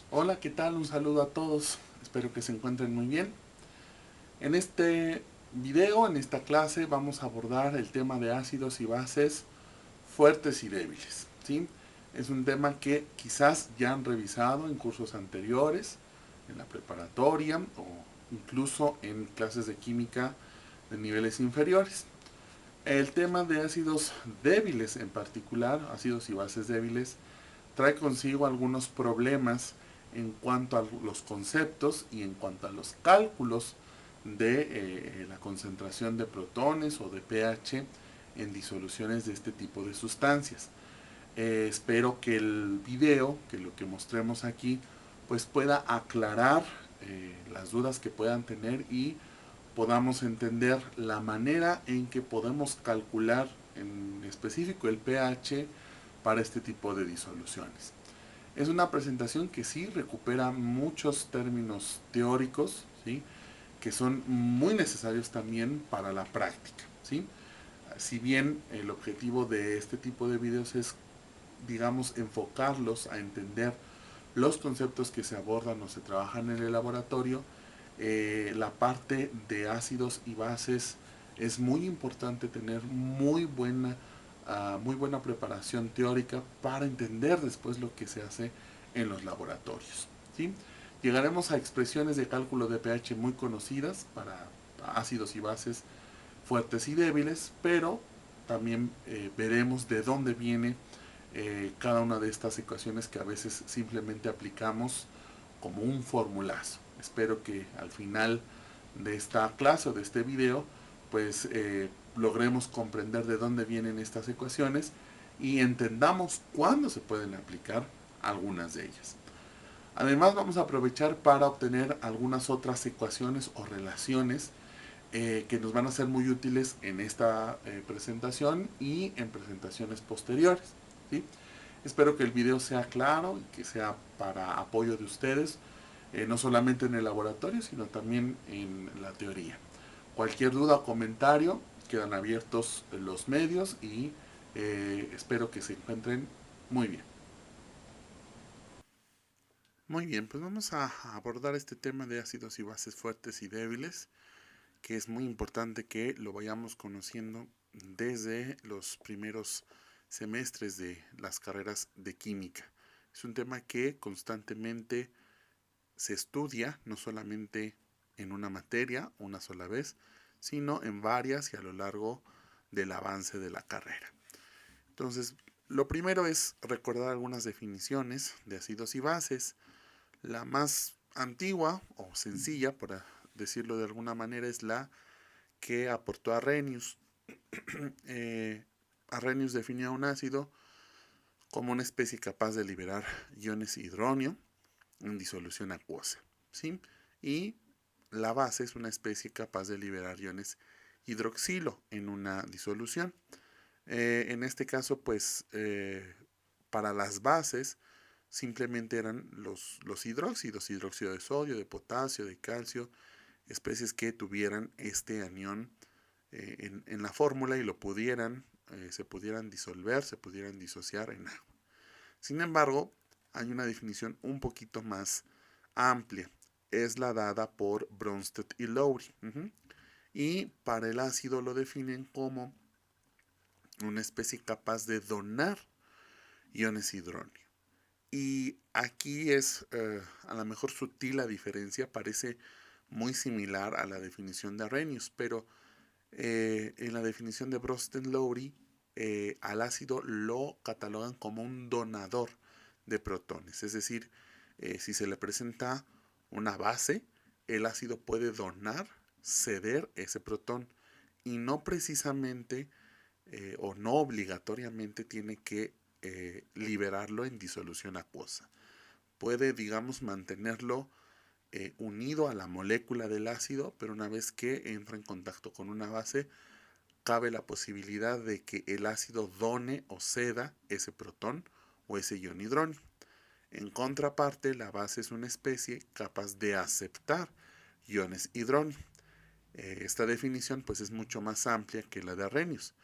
Hola, ¿qué tal? Un saludo a todos. Espero que se encuentren muy bien. En este video, en esta clase, vamos a abordar el tema de ácidos y bases fuertes y débiles. ¿Sí? Es un tema que quizás ya han revisado en cursos anteriores, en la preparatoria o incluso en clases de química de niveles inferiores. El tema de ácidos débiles en particular, ácidos y bases débiles, trae consigo algunos problemas en cuanto a los conceptos y en cuanto a los cálculos de la concentración de protones o de pH en disoluciones de este tipo de sustancias. Espero que el video, que lo que mostremos aquí, pues pueda aclarar las dudas que puedan tener y podamos entender la manera en que podemos calcular en específico el pH para este tipo de disoluciones. Es una presentación que sí recupera muchos términos teóricos, ¿sí? Que son muy necesarios también para la práctica, ¿sí? Si bien el objetivo de este tipo de videos es, digamos, enfocarlos a entender los conceptos que se abordan o se trabajan en el laboratorio, la parte de ácidos y bases es muy importante tener muy buena preparación teórica para entender después lo que se hace en los laboratorios. ¿Sí? Llegaremos a expresiones de cálculo de pH muy conocidas para ácidos y bases fuertes y débiles, pero también veremos de dónde viene cada una de estas ecuaciones que a veces simplemente aplicamos como un formulazo. Espero que al final de esta clase o de este video pues logremos comprender de dónde vienen estas ecuaciones y entendamos cuándo se pueden aplicar algunas de ellas. Además vamos a aprovechar para obtener algunas otras ecuaciones o relaciones que nos van a ser muy útiles en esta presentación y en presentaciones posteriores. ¿Sí? Espero que el video sea claro y que sea para apoyo de ustedes, no solamente en el laboratorio, sino también en la teoría. Cualquier duda o comentario, quedan abiertos los medios y espero que se encuentren muy bien. Muy bien, pues vamos a abordar este tema de ácidos y bases fuertes y débiles, que es muy importante que lo vayamos conociendo desde los primeros semestres de las carreras de química. Es un tema que constantemente se estudia, no solamente en una materia, una sola vez, sino en varias y a lo largo del avance de la carrera. Entonces, lo primero es recordar algunas definiciones de ácidos y bases. La más antigua o sencilla, por decirlo de alguna manera, es la que aportó Arrhenius. Eh, Arrhenius definía un ácido como una especie capaz de liberar iones hidronio en disolución acuosa, ¿sí? Y la base es una especie capaz de liberar iones hidroxilo en una disolución. En este caso, pues, para las bases simplemente eran los hidróxidos, hidróxido de sodio, de potasio, de calcio, especies que tuvieran este anión en la fórmula y se pudieran disolver, se pudieran disociar en agua. Sin embargo, hay una definición un poquito más amplia. Es la dada por Bronsted y Lowry. Y para el ácido lo definen como una especie capaz de donar iones hidróneo. Y aquí es a lo mejor sutil la diferencia, parece muy similar a la definición de Arrhenius, pero en la definición de Bronsted-Lowry, al ácido lo catalogan como un donador de protones. Es decir, si se le presenta una base, el ácido puede donar, ceder ese protón y no precisamente o no obligatoriamente tiene que liberarlo en disolución acuosa. Puede, digamos, mantenerlo unido a la molécula del ácido, pero una vez que entra en contacto con una base, cabe la posibilidad de que el ácido done o ceda ese protón o ese ion hidrónio. En contraparte, la base es una especie capaz de aceptar iones hidrónio. Esta definición pues es mucho más amplia que la de Arrhenius,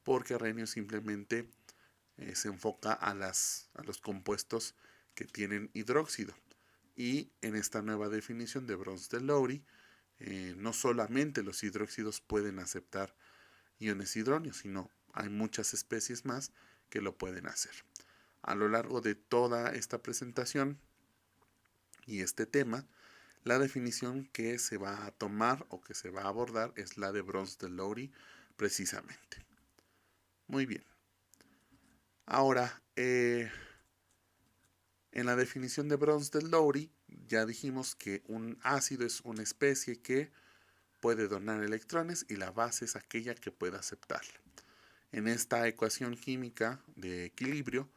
porque Arrhenius simplemente se enfoca a los compuestos que tienen hidróxido. Y en esta nueva definición de Bronsted-Lowry, no solamente los hidróxidos pueden aceptar iones hidróneos, sino hay muchas especies más que lo pueden hacer. A lo largo de toda esta presentación y este tema, la definición que se va a tomar o que se va a abordar es la de Bronsted-Lowry precisamente. Muy bien. Ahora, en la definición de Bronsted-Lowry ya dijimos que un ácido es una especie que puede donar electrones y la base es aquella que puede aceptarla. En esta ecuación química de equilibrio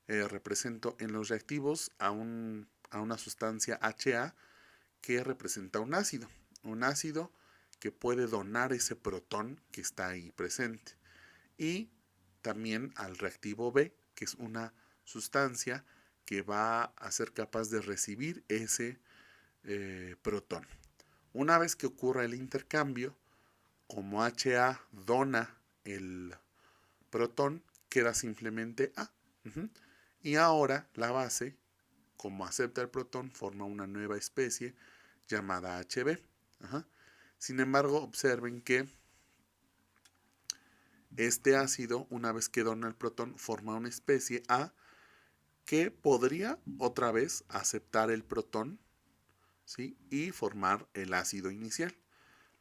represento en los reactivos a una sustancia HA que representa un ácido que puede donar ese protón que está ahí presente. Y también al reactivo B, que es una sustancia que va a ser capaz de recibir ese protón. Una vez que ocurra el intercambio, como HA dona el protón, queda simplemente A. Y ahora la base, como acepta el protón, forma una nueva especie llamada HB. Sin embargo, observen que este ácido, una vez que dona el protón, forma una especie A que podría otra vez aceptar el protón, ¿sí? Y formar el ácido inicial.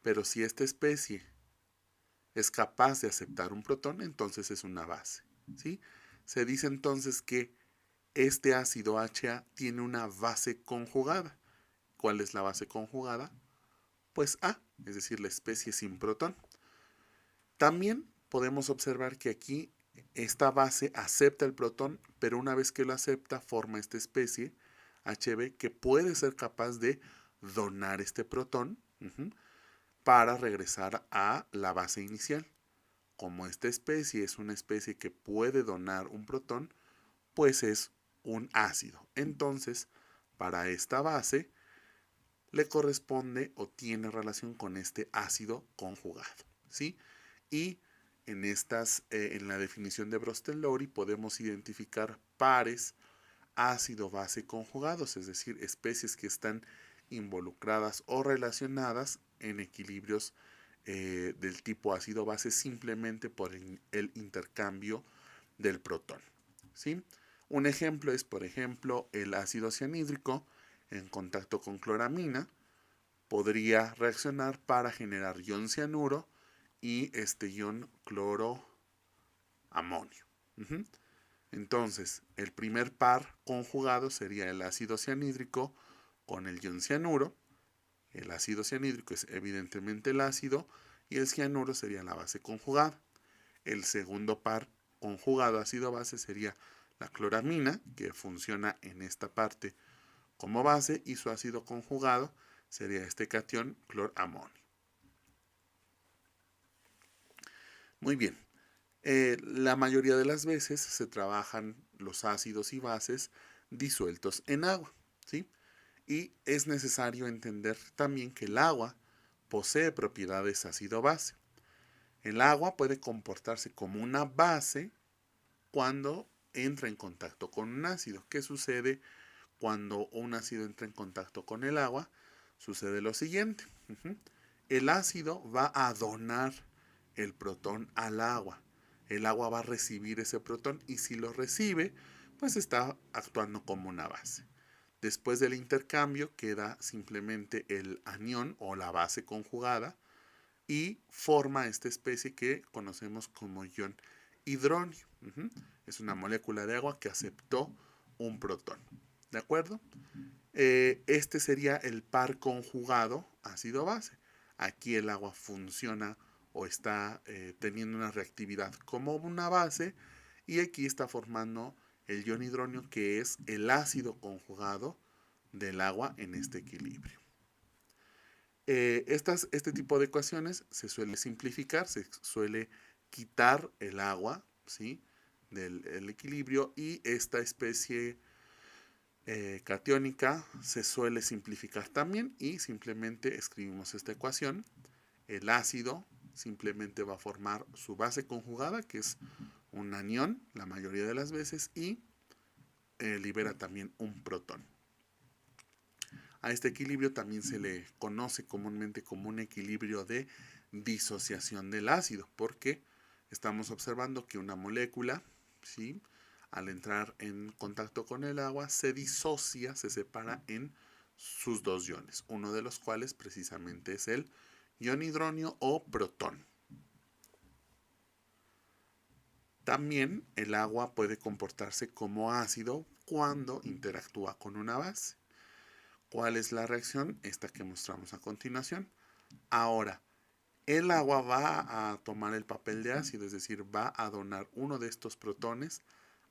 Pero si esta especie es capaz de aceptar un protón, entonces es una base, ¿sí? Se dice entonces que este ácido HA tiene una base conjugada. ¿Cuál es la base conjugada? Pues A, es decir, la especie sin protón. También podemos observar que aquí esta base acepta el protón, pero una vez que lo acepta forma esta especie HB que puede ser capaz de donar este protón para regresar a la base inicial. Como esta especie es una especie que puede donar un protón, pues es un ácido. Entonces, para esta base le corresponde o tiene relación con este ácido conjugado, ¿sí? Y en la definición de Bronsted-Lowry podemos identificar pares ácido-base conjugados, es decir, especies que están involucradas o relacionadas en equilibrios del tipo ácido-base simplemente por el intercambio del protón, ¿sí? Un ejemplo es, por ejemplo, el ácido cianhídrico en contacto con cloramina podría reaccionar para generar ion cianuro y este ion cloroamonio. Entonces, el primer par conjugado sería el ácido cianhídrico con el ion cianuro. El ácido cianhídrico es evidentemente el ácido y el cianuro sería la base conjugada. El segundo par conjugado ácido-base sería la cloramina, que funciona en esta parte como base, y su ácido conjugado sería este catión cloramonio. Muy bien. La mayoría de las veces se trabajan los ácidos y bases disueltos en agua, ¿sí? Y es necesario entender también que el agua posee propiedades ácido-base. El agua puede comportarse como una base cuando entra en contacto con un ácido. ¿Qué sucede cuando un ácido entra en contacto con el agua? Sucede lo siguiente. El ácido va a donar el protón al agua. El agua va a recibir ese protón y si lo recibe, pues está actuando como una base. Después del intercambio queda simplemente el anión o la base conjugada y forma esta especie que conocemos como ion hidróneo. Es una molécula de agua que aceptó un protón. ¿De acuerdo? Este sería el par conjugado ácido-base. Aquí el agua funciona o está teniendo una reactividad como una base y aquí está formando el ion hidróneo que es el ácido conjugado del agua en este equilibrio. Este tipo de ecuaciones se suele simplificar, se suele quitar el agua, ¿sí?, del equilibrio y esta especie catiónica se suele simplificar también y simplemente escribimos esta ecuación. El ácido simplemente va a formar su base conjugada, que es un anión la mayoría de las veces, y libera también un protón. A este equilibrio también se le conoce comúnmente como un equilibrio de disociación del ácido, porque estamos observando que una molécula, ¿sí?, al entrar en contacto con el agua, se disocia, se separa en sus dos iones, uno de los cuales precisamente es el ion hidronio o protón. También el agua puede comportarse como ácido cuando interactúa con una base. ¿Cuál es la reacción? Esta que mostramos a continuación. Ahora, el agua va a tomar el papel de ácido, es decir, va a donar uno de estos protones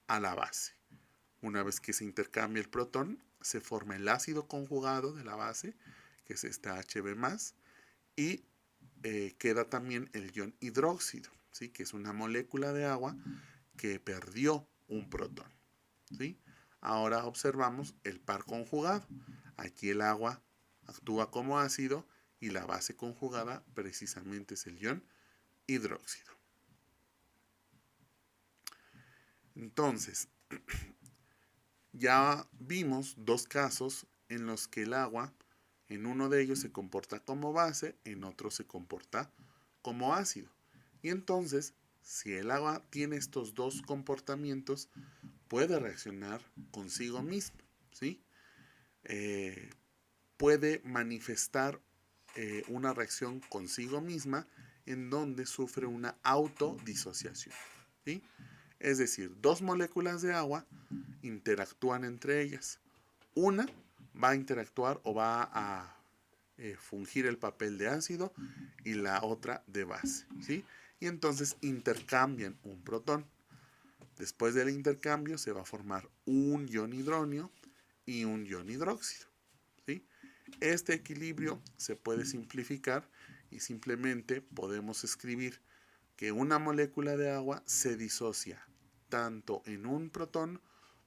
a la base. Una vez que se intercambia el protón, se forma el ácido conjugado de la base, que es esta Hb+, y queda también el ion hidróxido, ¿sí?, que es una molécula de agua que perdió un protón, ¿sí? Ahora observamos el par conjugado. Aquí el agua actúa como ácido y la base conjugada precisamente es el ion hidróxido. Entonces, ya vimos dos casos en los que el agua, en uno de ellos se comporta como base, en otro se comporta como ácido. Y entonces, si el agua tiene estos dos comportamientos, puede reaccionar consigo mismo, ¿sí? Puede manifestar una reacción consigo misma en donde sufre una autodisociación, ¿sí? Es decir, dos moléculas de agua interactúan entre ellas. Una va a interactuar o va a fungir el papel de ácido y la otra de base, ¿sí? Y entonces intercambian un protón. Después del intercambio se va a formar un ion hidronio y un ion hidróxido, ¿sí? Este equilibrio se puede simplificar y simplemente podemos escribir que una molécula de agua se disocia tanto en un protón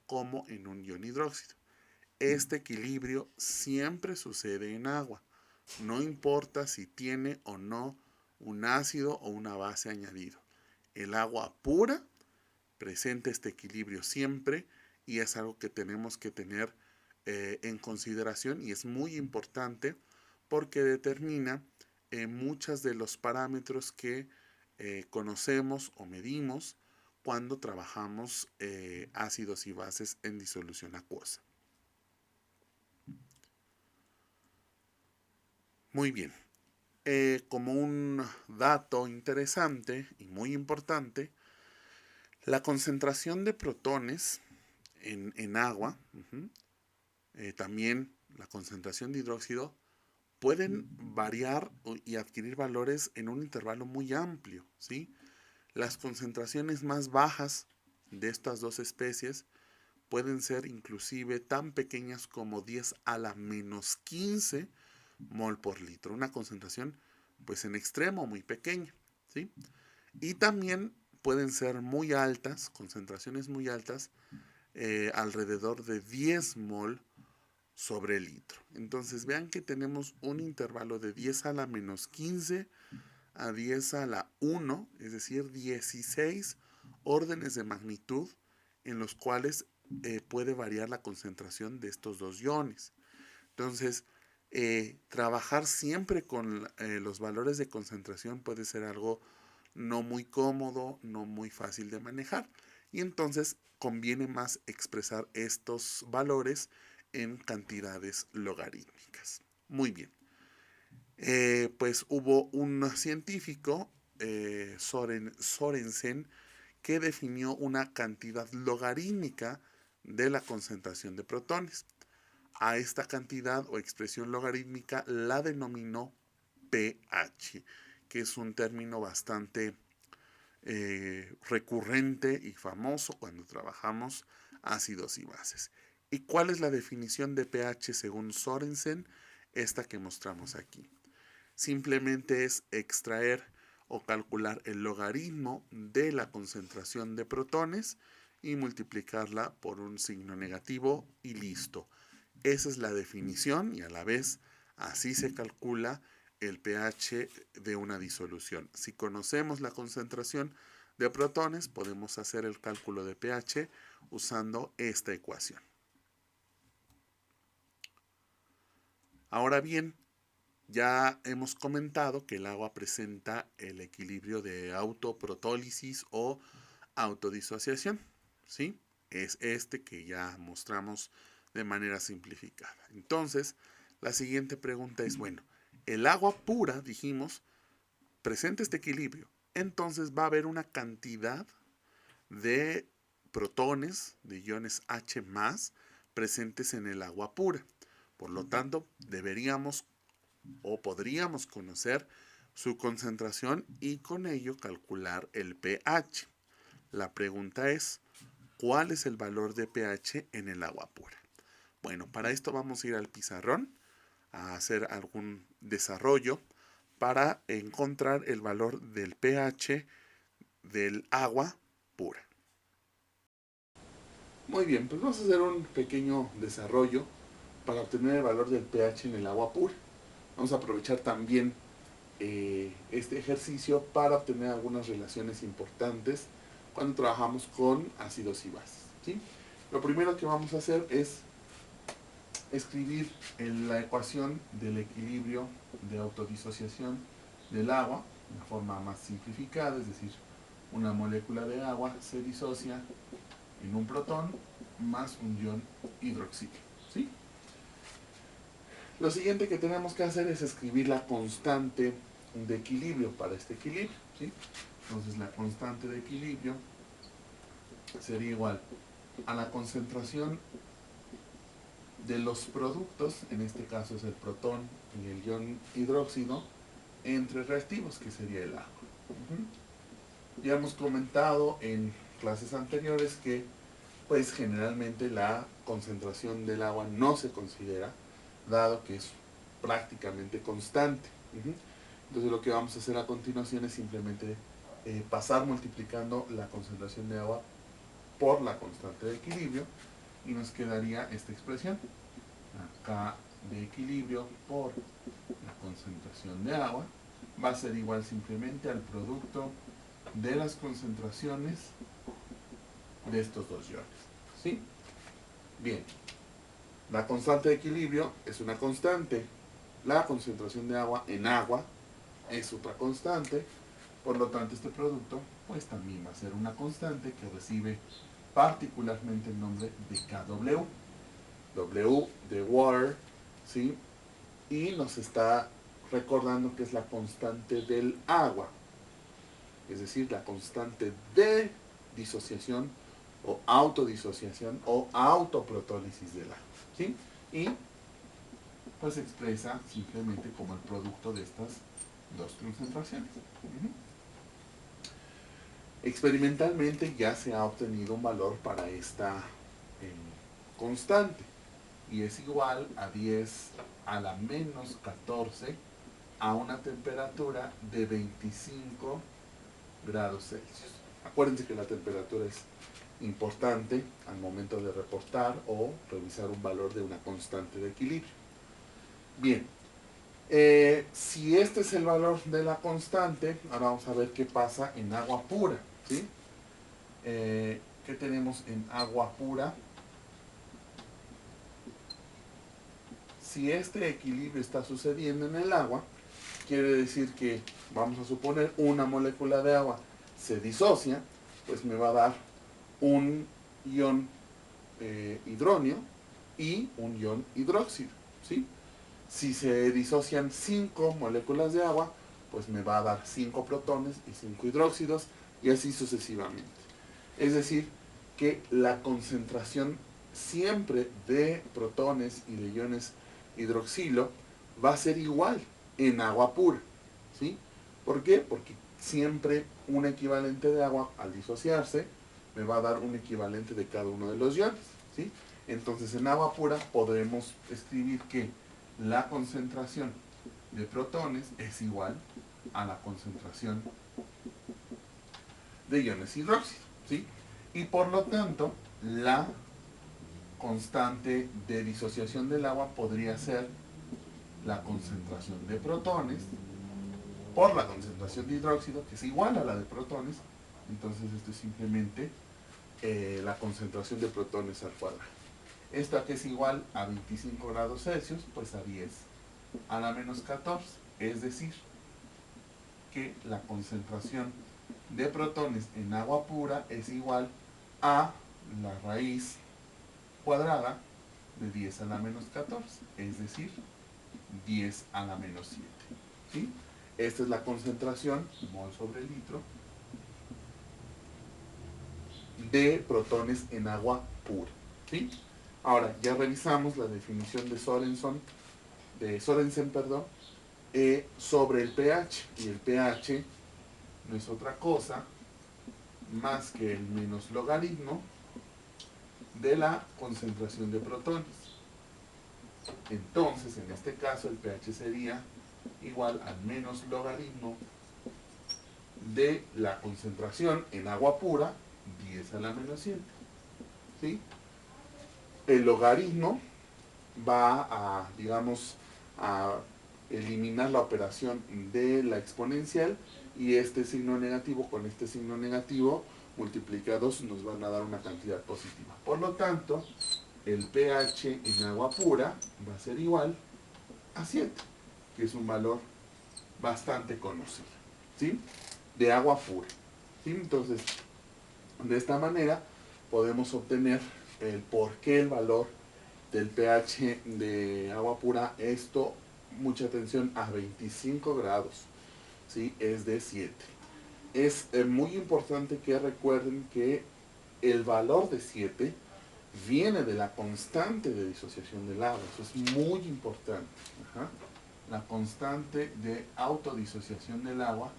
como en un ion hidróxido. Este equilibrio siempre sucede en agua, no importa si tiene o no un ácido o una base añadido. El agua pura presenta este equilibrio siempre y es algo que tenemos que tener en consideración y es muy importante porque determina muchos de los parámetros que conocemos o medimos cuando trabajamos ácidos y bases en disolución acuosa. Muy bien. Como un dato interesante y muy importante, la concentración de protones en agua, también la concentración de hidróxido, pueden variar y adquirir valores en un intervalo muy amplio, ¿sí? Las concentraciones más bajas de estas dos especies pueden ser inclusive tan pequeñas como 10 a la menos 15 mol por litro, una concentración pues en extremo muy pequeña, ¿sí? Y también pueden ser muy altas, concentraciones muy altas, alrededor de 10 mol sobre el litro. Entonces vean que tenemos un intervalo de 10 a la menos 15 a 10 a la 1, es decir, 16 órdenes de magnitud en los cuales puede variar la concentración de estos dos iones. Entonces, trabajar siempre con los valores de concentración puede ser algo no muy cómodo, no muy fácil de manejar. Y entonces conviene más expresar estos valores en cantidades logarítmicas. Muy bien. Pues hubo un científico, Sorensen, que definió una cantidad logarítmica de la concentración de protones. A esta cantidad o expresión logarítmica la denominó pH, que es un término bastante recurrente y famoso cuando trabajamos ácidos y bases. ¿Y cuál es la definición de pH según Sorensen? Esta que mostramos aquí. Simplemente es extraer o calcular el logaritmo de la concentración de protones y multiplicarla por un signo negativo y listo. Esa es la definición y a la vez así se calcula el pH de una disolución. Si conocemos la concentración de protones, podemos hacer el cálculo de pH usando esta ecuación. Ahora bien, ya hemos comentado que el agua presenta el equilibrio de autoprotólisis o autodisociación, ¿sí? Es este que ya mostramos de manera simplificada. Entonces, la siguiente pregunta es, bueno, el agua pura, dijimos, presenta este equilibrio. Entonces va a haber una cantidad de protones, de iones H más, presentes en el agua pura. Por lo tanto, deberíamos o podríamos conocer su concentración y con ello calcular el pH. La pregunta es, ¿cuál es el valor de pH en el agua pura? Bueno, para esto vamos a ir al pizarrón a hacer algún desarrollo para encontrar el valor del pH del agua pura. Muy bien, pues vamos a hacer un pequeño desarrollo para obtener el valor del pH en el agua pura. Vamos a aprovechar también este ejercicio para obtener algunas relaciones importantes cuando trabajamos con ácidos y bases, ¿sí? Lo primero que vamos a hacer es escribir la ecuación del equilibrio de autodisociación del agua de forma más simplificada, es decir, una molécula de agua se disocia en un protón más un ion hidroxilo, ¿sí? Lo siguiente que tenemos que hacer es escribir la constante de equilibrio para este equilibrio, ¿sí? Entonces la constante de equilibrio sería igual a la concentración de los productos, en este caso es el protón y el ion hidróxido, entre reactivos, que sería el agua. Ya hemos comentado en clases anteriores que pues generalmente la concentración del agua no se considera, dado que es prácticamente constante. Entonces lo que vamos a hacer a continuación es simplemente pasar multiplicando la concentración de agua por la constante de equilibrio y nos quedaría esta expresión, K de equilibrio por la concentración de agua va a ser igual simplemente al producto de las concentraciones de estos dos iones, ¿sí? Bien, la constante de equilibrio es una constante, la concentración de agua en agua es otra constante, por lo tanto este producto pues también va a ser una constante que recibe particularmente el nombre de KW, W de water, ¿sí? Y nos está recordando que es la constante del agua, es decir, la constante de disociación o autodisociación o autoprotólisis del agua, ¿sí? Y pues se expresa simplemente como el producto de estas dos concentraciones. Experimentalmente ya se ha obtenido un valor para esta constante y es igual a 10 a la menos 14 a una temperatura de 25 grados Celsius. Acuérdense que la temperatura es importante al momento de reportar o revisar un valor de una constante de equilibrio. Bien, si este es el valor de la constante, ahora vamos a ver qué pasa en agua pura, ¿sí? ¿Qué tenemos en agua pura? Si este equilibrio está sucediendo en el agua, quiere decir que, vamos a suponer, una molécula de agua se disocia, pues me va a dar un ion hidronio y un ion hidróxido, ¿sí? Si se disocian 5 moléculas de agua, pues me va a dar 5 protones y 5 hidróxidos y así sucesivamente. Es decir, que la concentración siempre de protones y de iones hidroxilo va a ser igual en agua pura, ¿sí? ¿Por qué? Porque siempre un equivalente de agua al disociarse me va a dar un equivalente de cada uno de los iones, ¿sí? Entonces en agua pura podremos escribir que la concentración de protones es igual a la concentración de iones hidróxido, ¿sí? Y por lo tanto, la constante de disociación del agua podría ser la concentración de protones por la concentración de hidróxido, que es igual a la de protones. Entonces esto es simplemente la concentración de protones al cuadrado. Esta que es igual a 25 grados Celsius, pues a 10 a la menos 14. Es decir, que la concentración de protones en agua pura es igual a la raíz cuadrada de 10 a la menos 14, es decir, 10 a la menos 7. ¿Sí? Esta es la concentración, mol sobre litro, de protones en agua pura. ¿Sí? Ahora, ya revisamos la definición de Sorensen, sobre el pH. Y el pH no es otra cosa más que el menos logaritmo de la concentración de protones. Entonces, en este caso, el pH sería igual al menos logaritmo de la concentración en agua pura, 10 a la menos 7. ¿Sí? El logaritmo va a, digamos, a eliminar la operación de la exponencial, y este signo negativo con este signo negativo multiplicados nos van a dar una cantidad positiva. Por lo tanto, el pH en agua pura va a ser igual a 7, que es un valor bastante conocido, ¿sí? De agua pura. ¿Sí? Entonces, de esta manera podemos obtener el por qué el valor del pH de agua pura, esto, mucha atención, a 25 grados, ¿sí? Es de 7. Es muy importante que recuerden que el valor de 7 viene de la constante de disociación del agua. Eso es muy importante. Ajá. La constante de autodisociación del agua,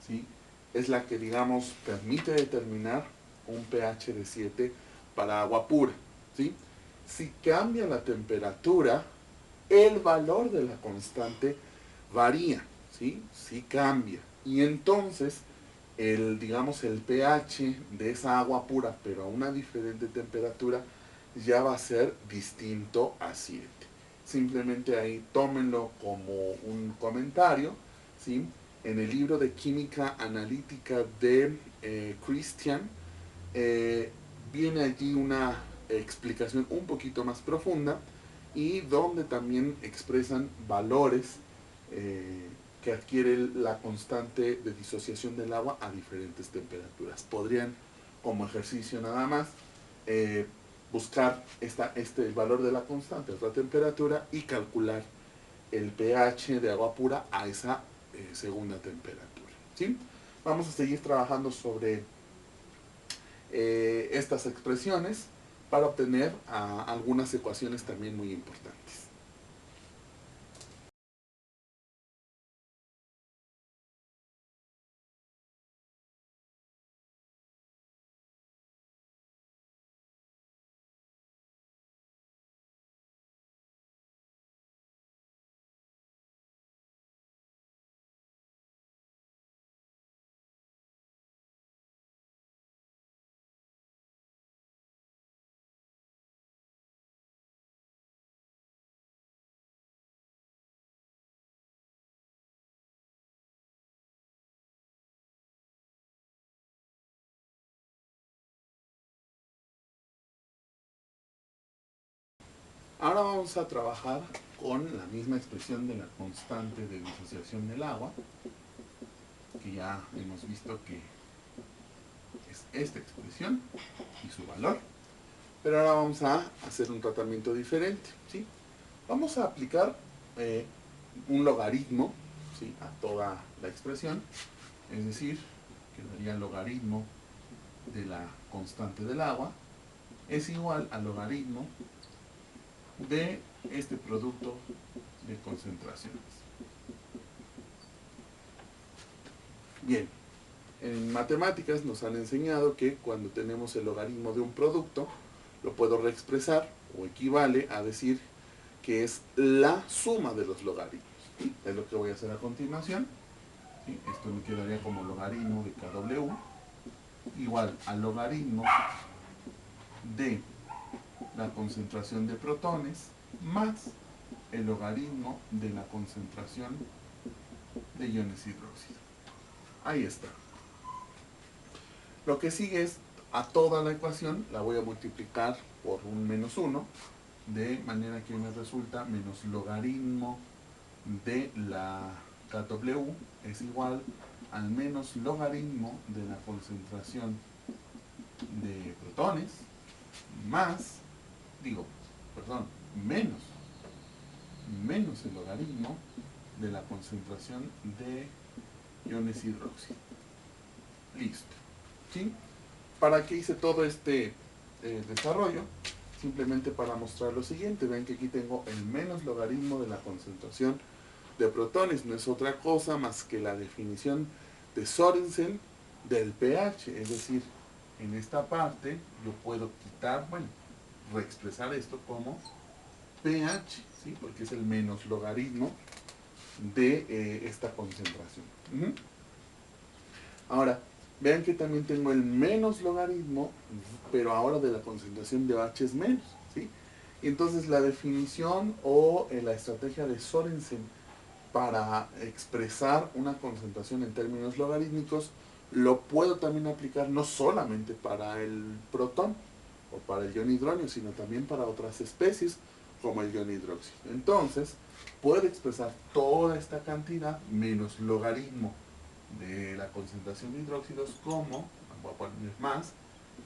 ¿sí? Es la que, digamos, permite determinar un pH de 7 para agua pura, ¿sí? Si cambia la temperatura, el valor de la constante varía, ¿sí? Sí cambia. Y entonces, digamos, el pH de esa agua pura, pero a una diferente temperatura, ya va a ser distinto a 7. Simplemente ahí tómenlo como un comentario, ¿sí? En el libro de Química Analítica de Christian, eh, viene allí una explicación un poquito más profunda, y donde también expresan valores que adquiere la constante de disociación del agua a diferentes temperaturas. Podrían, como ejercicio nada más, eh, buscar el valor de la constante, otra temperatura, y calcular el pH de agua pura a esa segunda temperatura. ¿Sí? Vamos a seguir trabajando sobre estas expresiones para obtener algunas ecuaciones también muy importantes. Ahora vamos a trabajar con la misma expresión de la constante de disociación del agua, que ya hemos visto que es esta expresión y su valor. Pero ahora vamos a hacer un tratamiento diferente, ¿sí? Vamos a aplicar un logaritmo, ¿sí?, a toda la expresión, es decir, que daría el logaritmo de la constante del agua es igual al logaritmo de este producto de concentraciones. Bien, en matemáticas nos han enseñado que cuando tenemos el logaritmo de un producto, lo puedo reexpresar o equivale a decir que es la suma de los logaritmos. ¿Sí? Es lo que voy a hacer a continuación. ¿Sí? Esto me quedaría como logaritmo de KW igual al logaritmo de la concentración de protones más el logaritmo de la concentración de iones hidróxido. Ahí está. Lo que sigue es, a toda la ecuación la voy a multiplicar por un menos 1, de manera que me resulta menos logaritmo de la KW es igual al menos logaritmo de la concentración de protones más, digo, perdón, menos, menos el logaritmo de la concentración de iones hidróxido. Listo. ¿Sí? ¿Para qué hice todo este desarrollo? Simplemente para mostrar lo siguiente. Ven que aquí tengo el menos logaritmo de la concentración de protones. No es otra cosa más que la definición de Sorensen del pH. Es decir, en esta parte yo puedo quitar, bueno, reexpresar esto como pH, ¿sí? Porque es el menos logaritmo de esta concentración. Ahora, vean que también tengo el menos logaritmo, pero ahora de la concentración de OH es menos, ¿sí? Y entonces la definición o la estrategia de Sorensen para expresar una concentración en términos logarítmicos lo puedo también aplicar no solamente para el protón o para el ion hidronio, sino también para otras especies como el ion hidróxido. Entonces, puedo expresar toda esta cantidad menos logaritmo de la concentración de hidróxidos como, voy a poner más,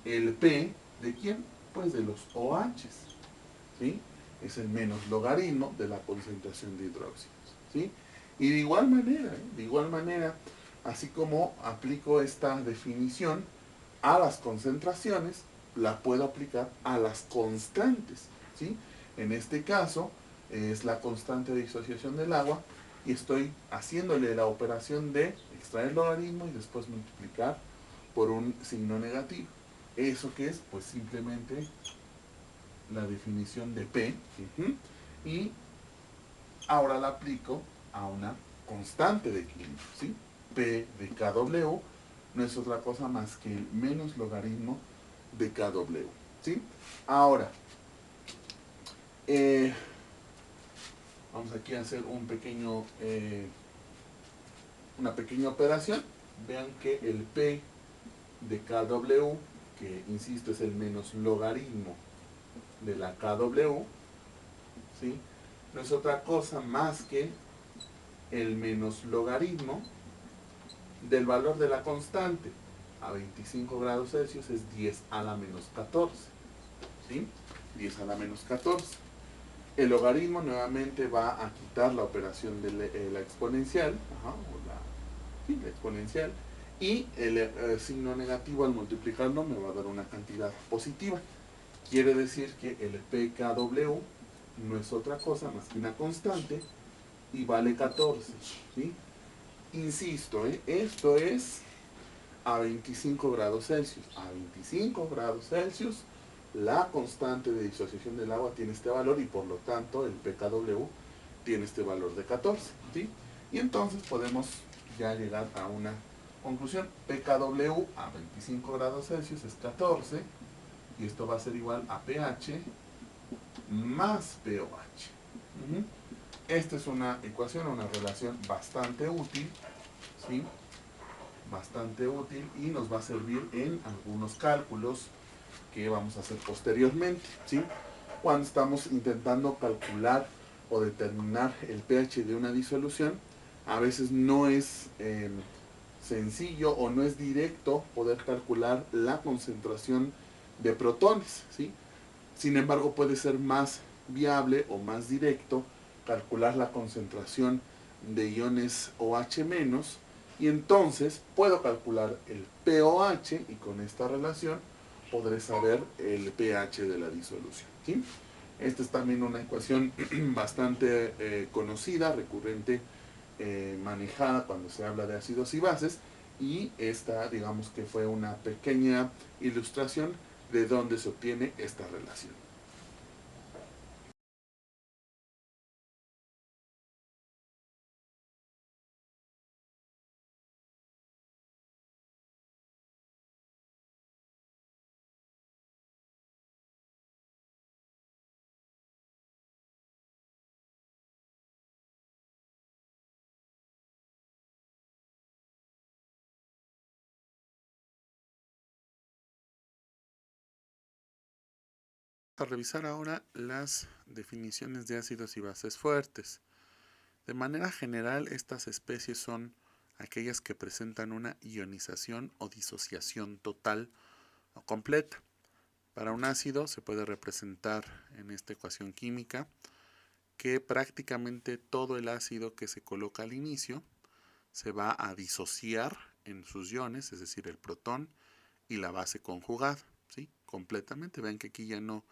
el P de quién? Pues de los OHs, ¿sí? Es el menos logaritmo de la concentración de hidróxidos, ¿sí? Y de igual manera, así como aplico esta definición a las concentraciones, la puedo aplicar a las constantes, ¿sí? En este caso, es la constante de disociación del agua y estoy haciéndole la operación de extraer el logaritmo y después multiplicar por un signo negativo. ¿Eso qué es? Pues simplemente la definición de P, y ahora la aplico a una constante de equilibrio, ¿sí? P de KW no es otra cosa más que el menos logaritmo de KW, ¿sí? Ahora, eh, vamos aquí a hacer una pequeña operación. Vean que el P de KW, que insisto es el menos logaritmo de la KW, ¿sí? No es otra cosa más que el menos logaritmo del valor de la constante a 25 grados Celsius es 10 a la menos 14, ¿sí? 10 a la menos 14. El logaritmo nuevamente va a quitar la operación de la exponencial, sí, la exponencial, y el signo negativo al multiplicarlo me va a dar una cantidad positiva. Quiere decir que el pKW no es otra cosa más que una constante y vale 14, ¿sí? Insisto, esto es a 25 grados Celsius. A 25 grados Celsius, la constante de disociación del agua tiene este valor y por lo tanto el pKW tiene este valor de 14, ¿sí? Y entonces podemos ya llegar a una conclusión. pKW a 25 grados Celsius es 14 y esto va a ser igual a pH más pOH. Esta es una ecuación, una relación bastante útil, ¿sí? Bastante útil y nos va a servir en algunos cálculos que vamos a hacer posteriormente, ¿sí? Cuando estamos intentando calcular o determinar el pH de una disolución, a veces no es sencillo o no es directo poder calcular la concentración de protones, ¿sí? Sin embargo, puede ser más viable o más directo calcular la concentración de iones OH- y entonces puedo calcular el pOH y con esta relación podré saber el pH de la disolución, ¿sí? Esta es también una ecuación bastante conocida, recurrente, manejada cuando se habla de ácidos y bases, y esta digamos que fue una pequeña ilustración de dónde se obtiene esta relación. Vamos a revisar ahora las definiciones de ácidos y bases fuertes. De manera general, estas especies son aquellas que presentan una ionización o disociación total o completa. Para un ácido se puede representar en esta ecuación química que prácticamente todo el ácido que se coloca al inicio se va a disociar en sus iones, es decir, el protón y la base conjugada, ¿sí? Completamente. Ven que aquí ya no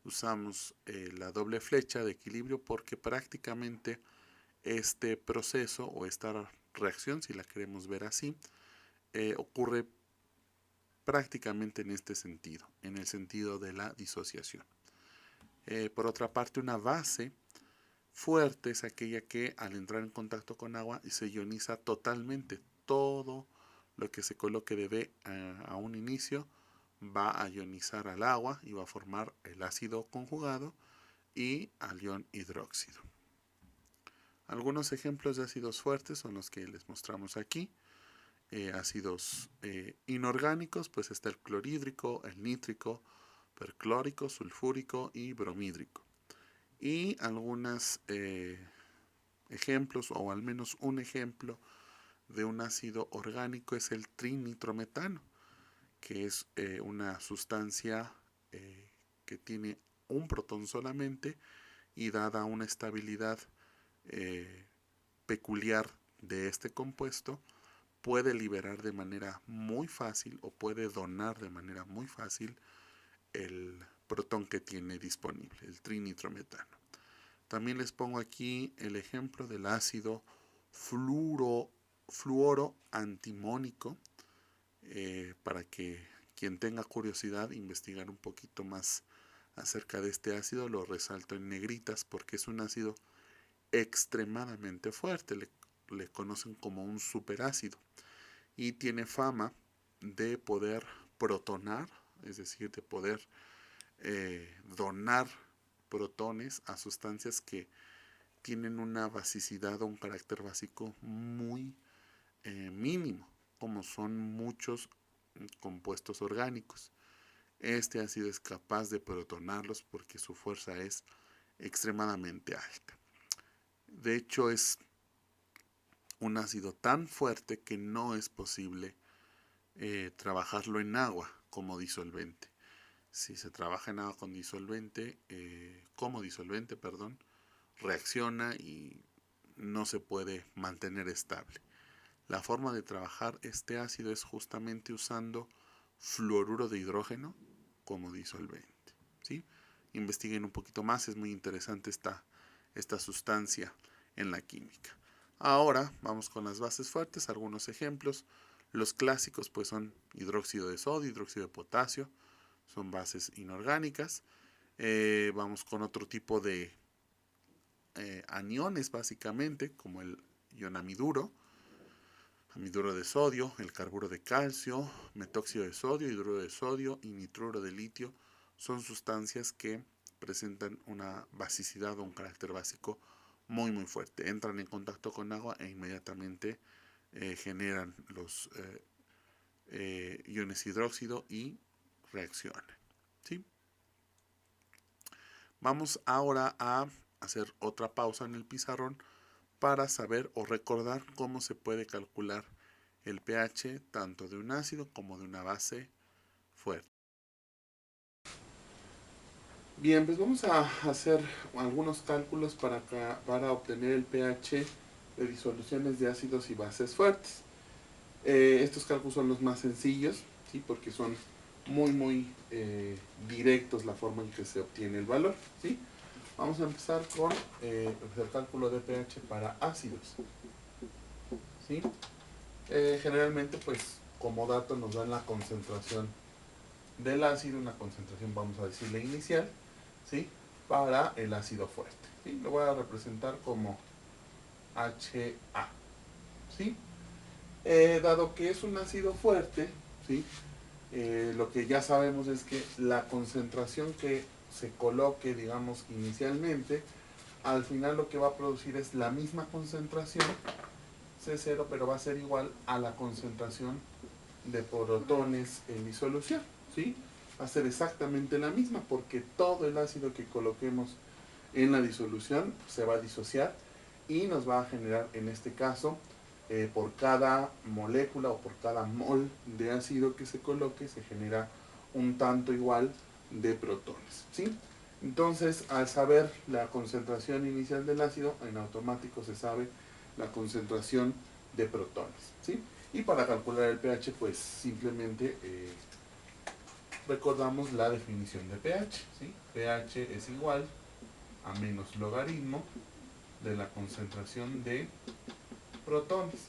usamos la doble flecha de equilibrio porque prácticamente este proceso o esta reacción, si la queremos ver así, ocurre prácticamente en este sentido, en el sentido de la disociación. Por otra parte, una base fuerte es aquella que al entrar en contacto con agua se ioniza totalmente. Todo lo que se coloque de B a un inicio va a ionizar al agua y va a formar el ácido conjugado y al ion hidróxido. Algunos ejemplos de ácidos fuertes son los que les mostramos aquí. Ácidos inorgánicos, pues está el clorhídrico, el nítrico, perclórico, sulfúrico y bromídrico. Y algunos ejemplos, o al menos un ejemplo de un ácido orgánico es el trinitrometano, que es una sustancia que tiene un protón solamente y dada una estabilidad peculiar de este compuesto, puede liberar de manera muy fácil o puede donar de manera muy fácil el protón que tiene disponible, el trinitrometano. También les pongo aquí el ejemplo del ácido fluoro antimónico, para que quien tenga curiosidad investigar un poquito más acerca de este ácido. Lo resalto en negritas porque es un ácido extremadamente fuerte, le conocen como un superácido y tiene fama de poder protonar, es decir, de poder donar protones a sustancias que tienen una basicidad o un carácter básico muy mínimo, como son muchos compuestos orgánicos. Este ácido es capaz de protonarlos porque su fuerza es extremadamente alta. De hecho, es un ácido tan fuerte que no es posible trabajarlo en agua como disolvente. Si se trabaja en agua con disolvente, como disolvente, perdón, reacciona y no se puede mantener estable. La forma de trabajar este ácido es justamente usando fluoruro de hidrógeno como disolvente, ¿sí? Investiguen un poquito más, es muy interesante esta sustancia en la química. Ahora vamos con las bases fuertes, algunos ejemplos. Los clásicos pues son hidróxido de sodio, hidróxido de potasio, son bases inorgánicas. Vamos con otro tipo de aniones básicamente, como el ionamiduro, amiduro de sodio, el carburo de calcio, metóxido de sodio, hidruro de sodio y nitruro de litio. Son sustancias que presentan una basicidad o un carácter básico muy fuerte. Entran en contacto con agua e inmediatamente generan los iones hidróxido y reaccionan, ¿sí? Vamos ahora a hacer otra pausa en el pizarrón para saber o recordar cómo se puede calcular el pH tanto de un ácido como de una base fuerte. Bien, pues vamos a hacer algunos cálculos para obtener el pH de disoluciones de ácidos y bases fuertes. Estos cálculos son los más sencillos, ¿sí? Porque son muy directos la forma en que se obtiene el valor, ¿sí? Vamos a empezar con el cálculo de pH para ácidos, ¿sí? Generalmente, pues, como dato nos dan la concentración del ácido, una concentración, vamos a decirle, inicial, ¿sí? Para el ácido fuerte, ¿sí? Lo voy a representar como HA, ¿sí? Dado que es un ácido fuerte, ¿sí? Lo que ya sabemos es que la concentración que se coloque, digamos, inicialmente, al final lo que va a producir es la misma concentración C0, pero va a ser igual a la concentración de protones en disolución, ¿sí? Va a ser exactamente la misma porque todo el ácido que coloquemos en la disolución se va a disociar y nos va a generar en este caso por cada molécula o por cada mol de ácido que se coloque se genera un tanto igual de protones, ¿sí? Entonces, al saber la concentración inicial del ácido, en automático se sabe la concentración de protones, ¿sí? Y para calcular el pH, pues simplemente recordamos la definición de pH, ¿sí? pH es igual a menos logaritmo de la concentración de protones.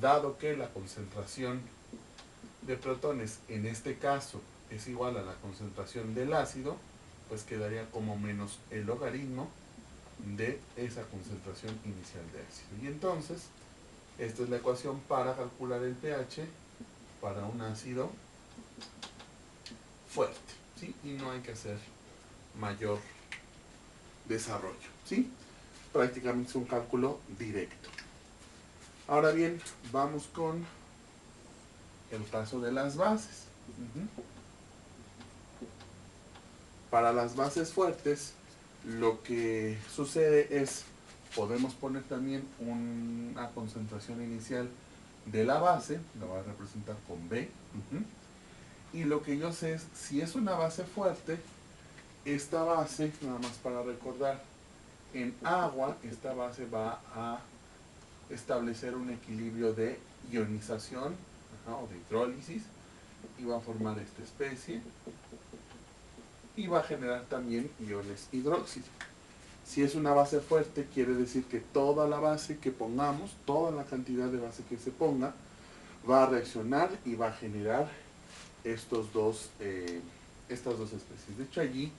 Dado que la concentración de protones en este caso es igual a la concentración del ácido, pues quedaría como menos el logaritmo de esa concentración inicial de ácido. Y entonces, esta es la ecuación para calcular el pH para un ácido fuerte, ¿sí? Y no hay que hacer mayor desarrollo, ¿sí? Prácticamente es un cálculo directo. Ahora bien, vamos con el caso de las bases. Para las bases fuertes, lo que sucede es, podemos poner también una concentración inicial de la base, la voy a representar con B, y lo que yo sé es, si es una base fuerte, esta base, nada más para recordar, en agua, esta base va a establecer un equilibrio de ionización o de hidrólisis y va a formar esta especie y va a generar también iones hidróxido. Si es una base fuerte, quiere decir que toda la base que pongamos, toda la cantidad de base que se ponga, va a reaccionar y va a generar estas dos especies. De hecho, allí,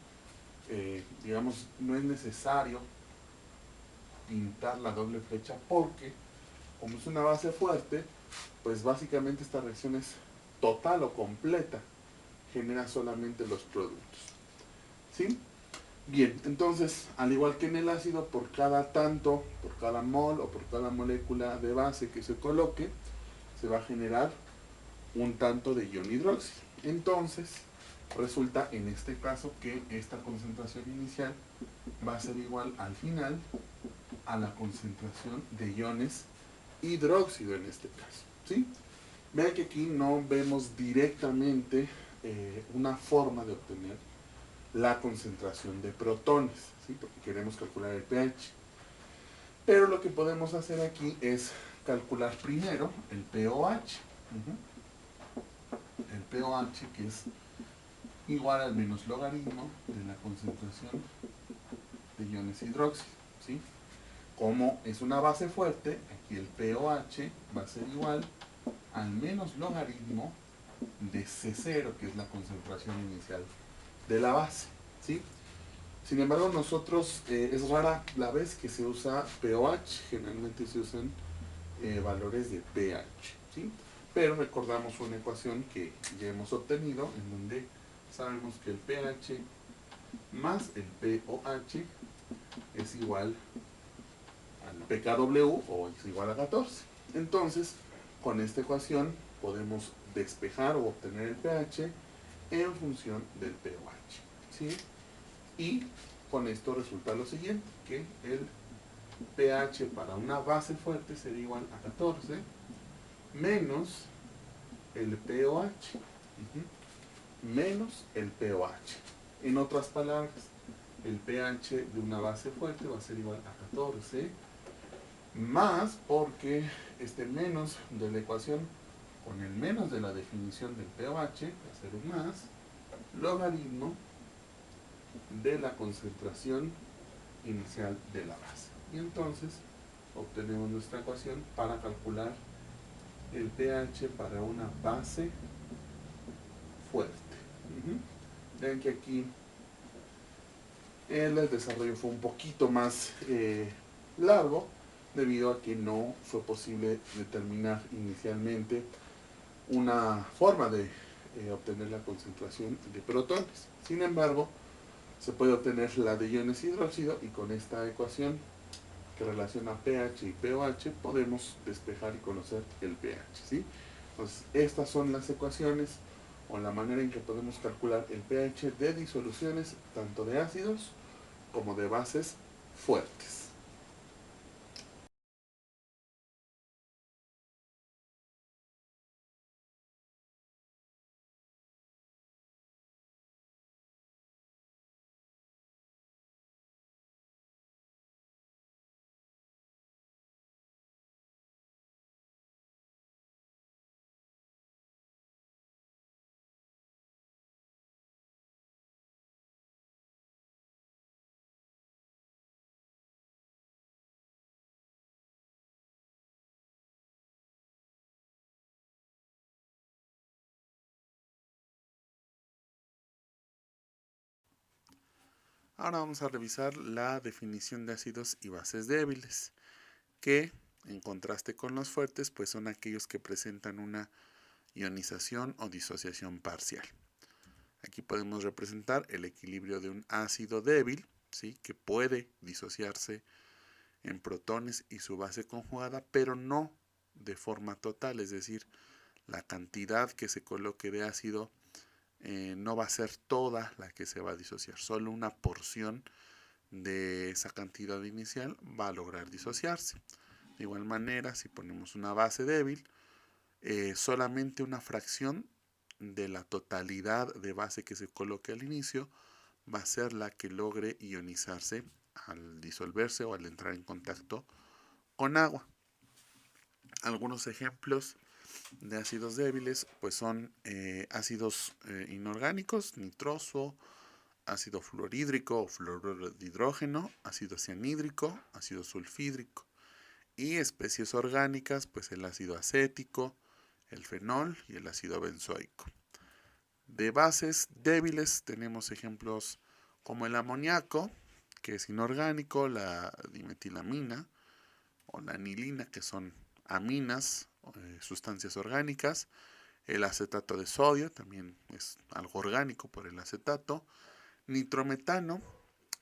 digamos, no es necesario pintar la doble flecha porque, como es una base fuerte, pues básicamente esta reacción es total o completa, genera solamente los productos, ¿sí? Bien, entonces, al igual que en el ácido, por cada tanto, por cada mol o por cada molécula de base que se coloque, se va a generar un tanto de ion hidróxido. Entonces, resulta en este caso que esta concentración inicial va a ser igual al final a la concentración de iones hidróxido en este caso, ¿sí? Vean que aquí no vemos directamente una forma de obtener la concentración de protones, ¿sí? Porque queremos calcular el pH. Pero lo que podemos hacer aquí es calcular primero el pOH. El pOH que es igual al menos logaritmo de la concentración de iones hidróxido, ¿sí? Como es una base fuerte, aquí el pOH va a ser igual al menos logaritmo de C0, que es la concentración inicial de la base, ¿sí? Sin embargo, nosotros, es rara la vez que se usa pOH, generalmente se usan valores de pH, ¿sí? Pero recordamos una ecuación que ya hemos obtenido, en donde sabemos que el pH más el pOH es igual al pKw o es igual a 14. Entonces, con esta ecuación podemos despejar o obtener el pH en función del pOH, ¿sí? Y con esto resulta lo siguiente, que el pH para una base fuerte sería igual a 14 menos el pOH, menos el pOH. En otras palabras, el pH de una base fuerte va a ser igual a 14 más, porque este menos de la ecuación con el menos de la definición del pOH va a ser un más logaritmo de la concentración inicial de la base. Y entonces obtenemos nuestra ecuación para calcular el pH para una base fuerte. Ven que aquí el desarrollo fue un poquito más largo, debido a que no fue posible determinar inicialmente una forma de obtener la concentración de protones. Sin embargo, se puede obtener la de iones hidróxido y con esta ecuación que relaciona pH y pOH podemos despejar y conocer el pH, ¿sí? Entonces, estas son las ecuaciones o la manera en que podemos calcular el pH de disoluciones tanto de ácidos como de bases fuertes. Ahora vamos a revisar la definición de ácidos y bases débiles, que en contraste con los fuertes, pues son aquellos que presentan una ionización o disociación parcial. Aquí podemos representar el equilibrio de un ácido débil, ¿sí?, que puede disociarse en protones y su base conjugada, pero no de forma total, es decir, la cantidad que se coloque de ácido no va a ser toda la que se va a disociar, solo una porción de esa cantidad inicial va a lograr disociarse. De igual manera, si ponemos una base débil, solamente una fracción de la totalidad de base que se coloque al inicio va a ser la que logre ionizarse al disolverse o al entrar en contacto con agua. Algunos ejemplos de ácidos débiles pues son ácidos inorgánicos, nitroso, ácido fluorhídrico o fluoruro de hidrógeno, ácido cianhídrico, ácido sulfídrico. Y especies orgánicas, pues el ácido acético, el fenol y el ácido benzoico. De bases débiles tenemos ejemplos como el amoníaco, que es inorgánico, la dimetilamina o la anilina, que son aminas, sustancias orgánicas, el acetato de sodio, también es algo orgánico por el acetato, nitrometano,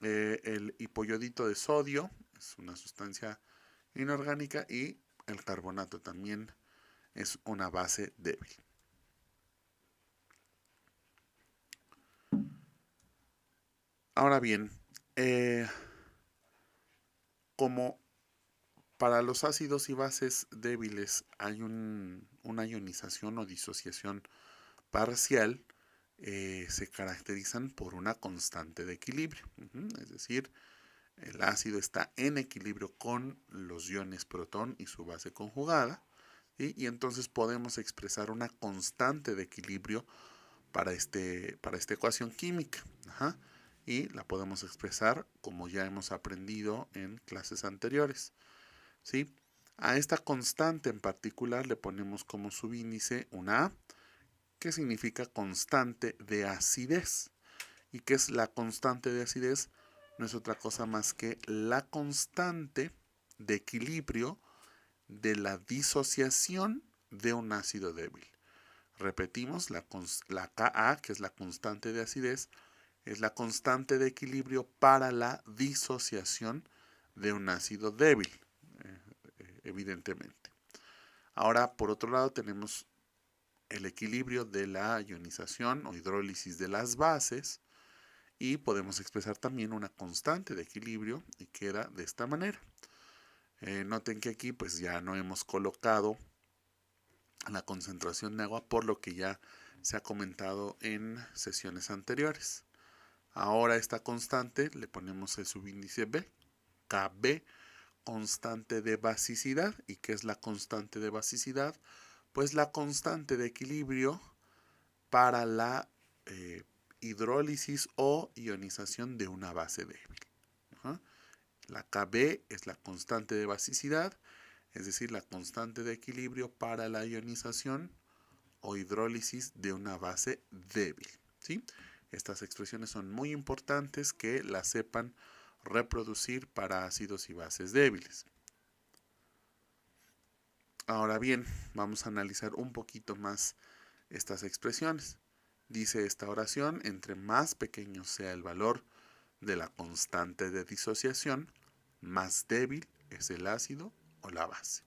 el hipoyodito de sodio, es una sustancia inorgánica, y el carbonato también es una base débil. Ahora bien, como para los ácidos y bases débiles hay una ionización o disociación parcial, se caracterizan por una constante de equilibrio. Es decir, el ácido está en equilibrio con los iones protón y su base conjugada, ¿sí? Y entonces podemos expresar una constante de equilibrio para esta ecuación química. Y la podemos expresar como ya hemos aprendido en clases anteriores, ¿sí? A esta constante en particular le ponemos como subíndice una A, que significa constante de acidez. ¿Y qué es la constante de acidez? No es otra cosa más que la constante de equilibrio de la disociación de un ácido débil. Repetimos, la Ka, que es la constante de acidez, es la constante de equilibrio para la disociación de un ácido débil, evidentemente. Ahora, por otro lado, tenemos el equilibrio de la ionización o hidrólisis de las bases, y podemos expresar también una constante de equilibrio y queda de esta manera. Noten que aquí pues ya no hemos colocado la concentración de agua, por lo que ya se ha comentado en sesiones anteriores. Ahora esta constante le ponemos el subíndice B, Kb, constante de basicidad. ¿Y qué es la constante de basicidad? Pues la constante de equilibrio para la hidrólisis o ionización de una base débil. La Kb es la constante de basicidad, es decir, la constante de equilibrio para la ionización o hidrólisis de una base débil, ¿sí? Estas expresiones son muy importantes que las sepan reproducir para ácidos y bases débiles. Ahora bien, vamos a analizar un poquito más estas expresiones. Dice esta oración: entre más pequeño sea el valor de la constante de disociación, más débil es el ácido o la base.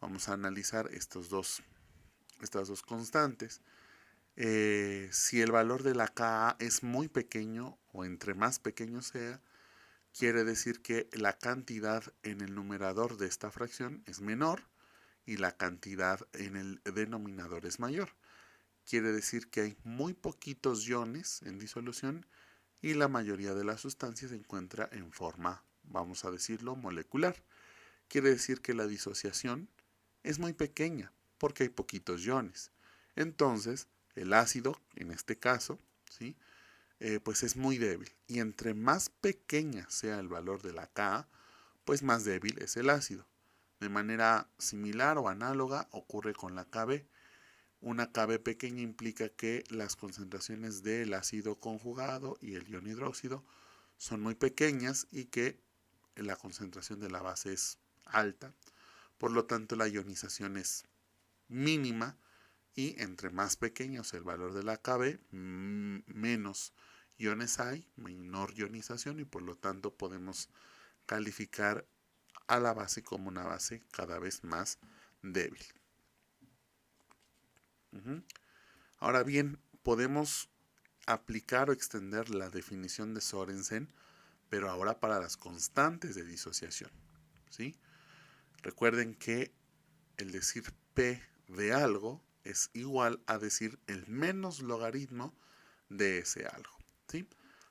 Vamos a analizar estas dos constantes. Si el valor de la Ka es muy pequeño o entre más pequeño sea, quiere decir que la cantidad en el numerador de esta fracción es menor y la cantidad en el denominador es mayor. Quiere decir que hay muy poquitos iones en disolución y la mayoría de la sustancia se encuentra en forma, vamos a decirlo, molecular. Quiere decir que la disociación es muy pequeña porque hay poquitos iones. Entonces, el ácido, en este caso, ¿sí?, pues es muy débil. Y entre más pequeña sea el valor de la Ka, pues más débil es el ácido. De manera similar o análoga ocurre con la Kb. Una Kb pequeña implica que las concentraciones del ácido conjugado y el ion hidróxido son muy pequeñas y que la concentración de la base es alta. Por lo tanto, la ionización es mínima y entre más pequeño sea el valor de la KB, menos iones hay, menor ionización y por lo tanto podemos calificar a la base como una base cada vez más débil. Ahora bien, podemos aplicar o extender la definición de Sorensen, pero ahora para las constantes de disociación, ¿sí? Recuerden que el decir P de algo es igual a decir el menos logaritmo de ese algo, ¿sí?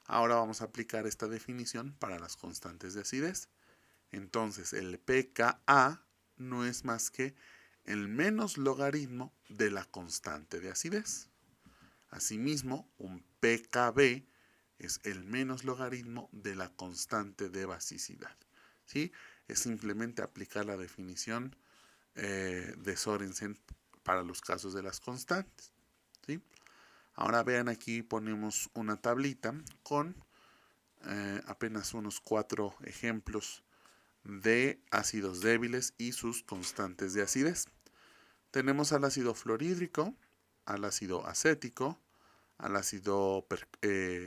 Ahora vamos a aplicar esta definición para las constantes de acidez. Entonces, el pKa no es más que el menos logaritmo de la constante de acidez. Asimismo, un pKb es el menos logaritmo de la constante de basicidad, ¿sí? Es simplemente aplicar la definición de Sorensen para los casos de las constantes, ¿sí? Ahora vean, aquí ponemos una tablita con apenas unos 4 ejemplos de ácidos débiles y sus constantes de acidez. Tenemos al ácido fluorhídrico, al ácido acético, al ácido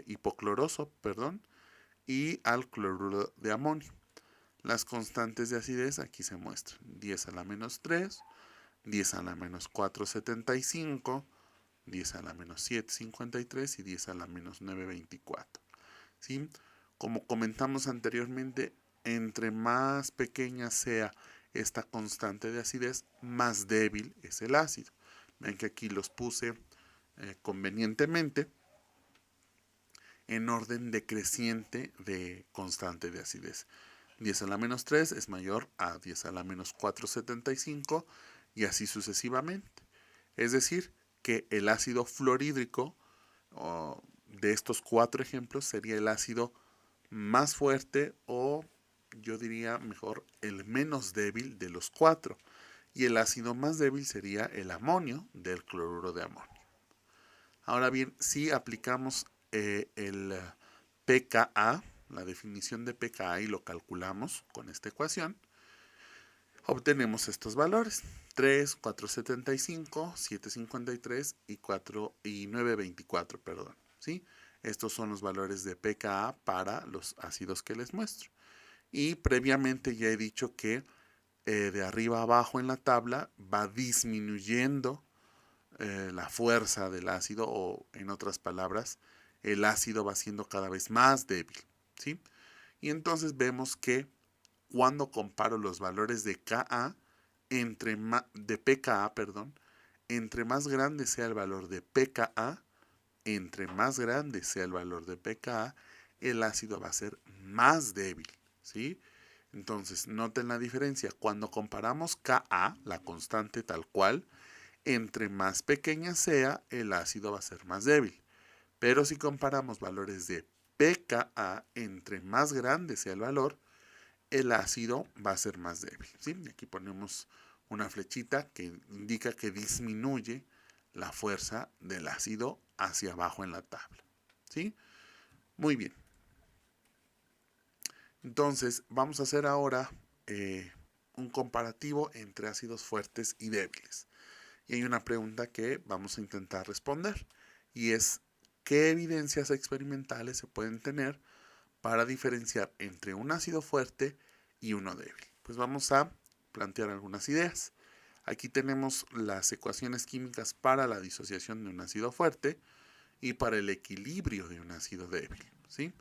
hipocloroso, y al cloruro de amonio. Las constantes de acidez aquí se muestran: 10 a la menos 3, 10 a la menos 4,75, 10 a la menos 7,53 y 10 a la menos 9,24. ¿Sí? Como comentamos anteriormente, entre más pequeña sea esta constante de acidez, más débil es el ácido. Ven que aquí los puse convenientemente en orden decreciente de constante de acidez. 10 a la menos 3 es mayor a 10 a la menos 4,75 y así sucesivamente. Es decir, que el ácido fluorhídrico de estos 4 ejemplos sería el ácido más fuerte, o yo diría mejor el menos débil de los 4. Y el ácido más débil sería el amonio del cloruro de amonio. Ahora bien, si aplicamos el pKa, la definición de pKa, y lo calculamos con esta ecuación, obtenemos estos valores: 3, 4,75, 7,53 y 9,24, ¿sí? Estos son los valores de pKa para los ácidos que les muestro. Y previamente ya he dicho que de arriba a abajo en la tabla va disminuyendo la fuerza del ácido, o en otras palabras, el ácido va siendo cada vez más débil, ¿sí? Y entonces vemos que cuando comparo los valores de Ka de pKa, entre más grande sea el valor de pKa, entre más grande sea el valor de pKa, el ácido va a ser más débil, ¿sí? Entonces, noten la diferencia. Cuando comparamos Ka, la constante tal cual, entre más pequeña sea, el ácido va a ser más débil. Pero si comparamos valores de pKa, entre más grande sea el valor, el ácido va a ser más débil, ¿sí? Y aquí ponemos una flechita que indica que disminuye la fuerza del ácido hacia abajo en la tabla, ¿sí? Muy bien. Entonces, vamos a hacer ahora un comparativo entre ácidos fuertes y débiles. Y hay una pregunta que vamos a intentar responder, y es: ¿qué evidencias experimentales se pueden tener para diferenciar entre un ácido fuerte y uno débil? Pues vamos a plantear algunas ideas. Aquí tenemos las ecuaciones químicas para la disociación de un ácido fuerte y para el equilibrio de un ácido débil, ¿sí?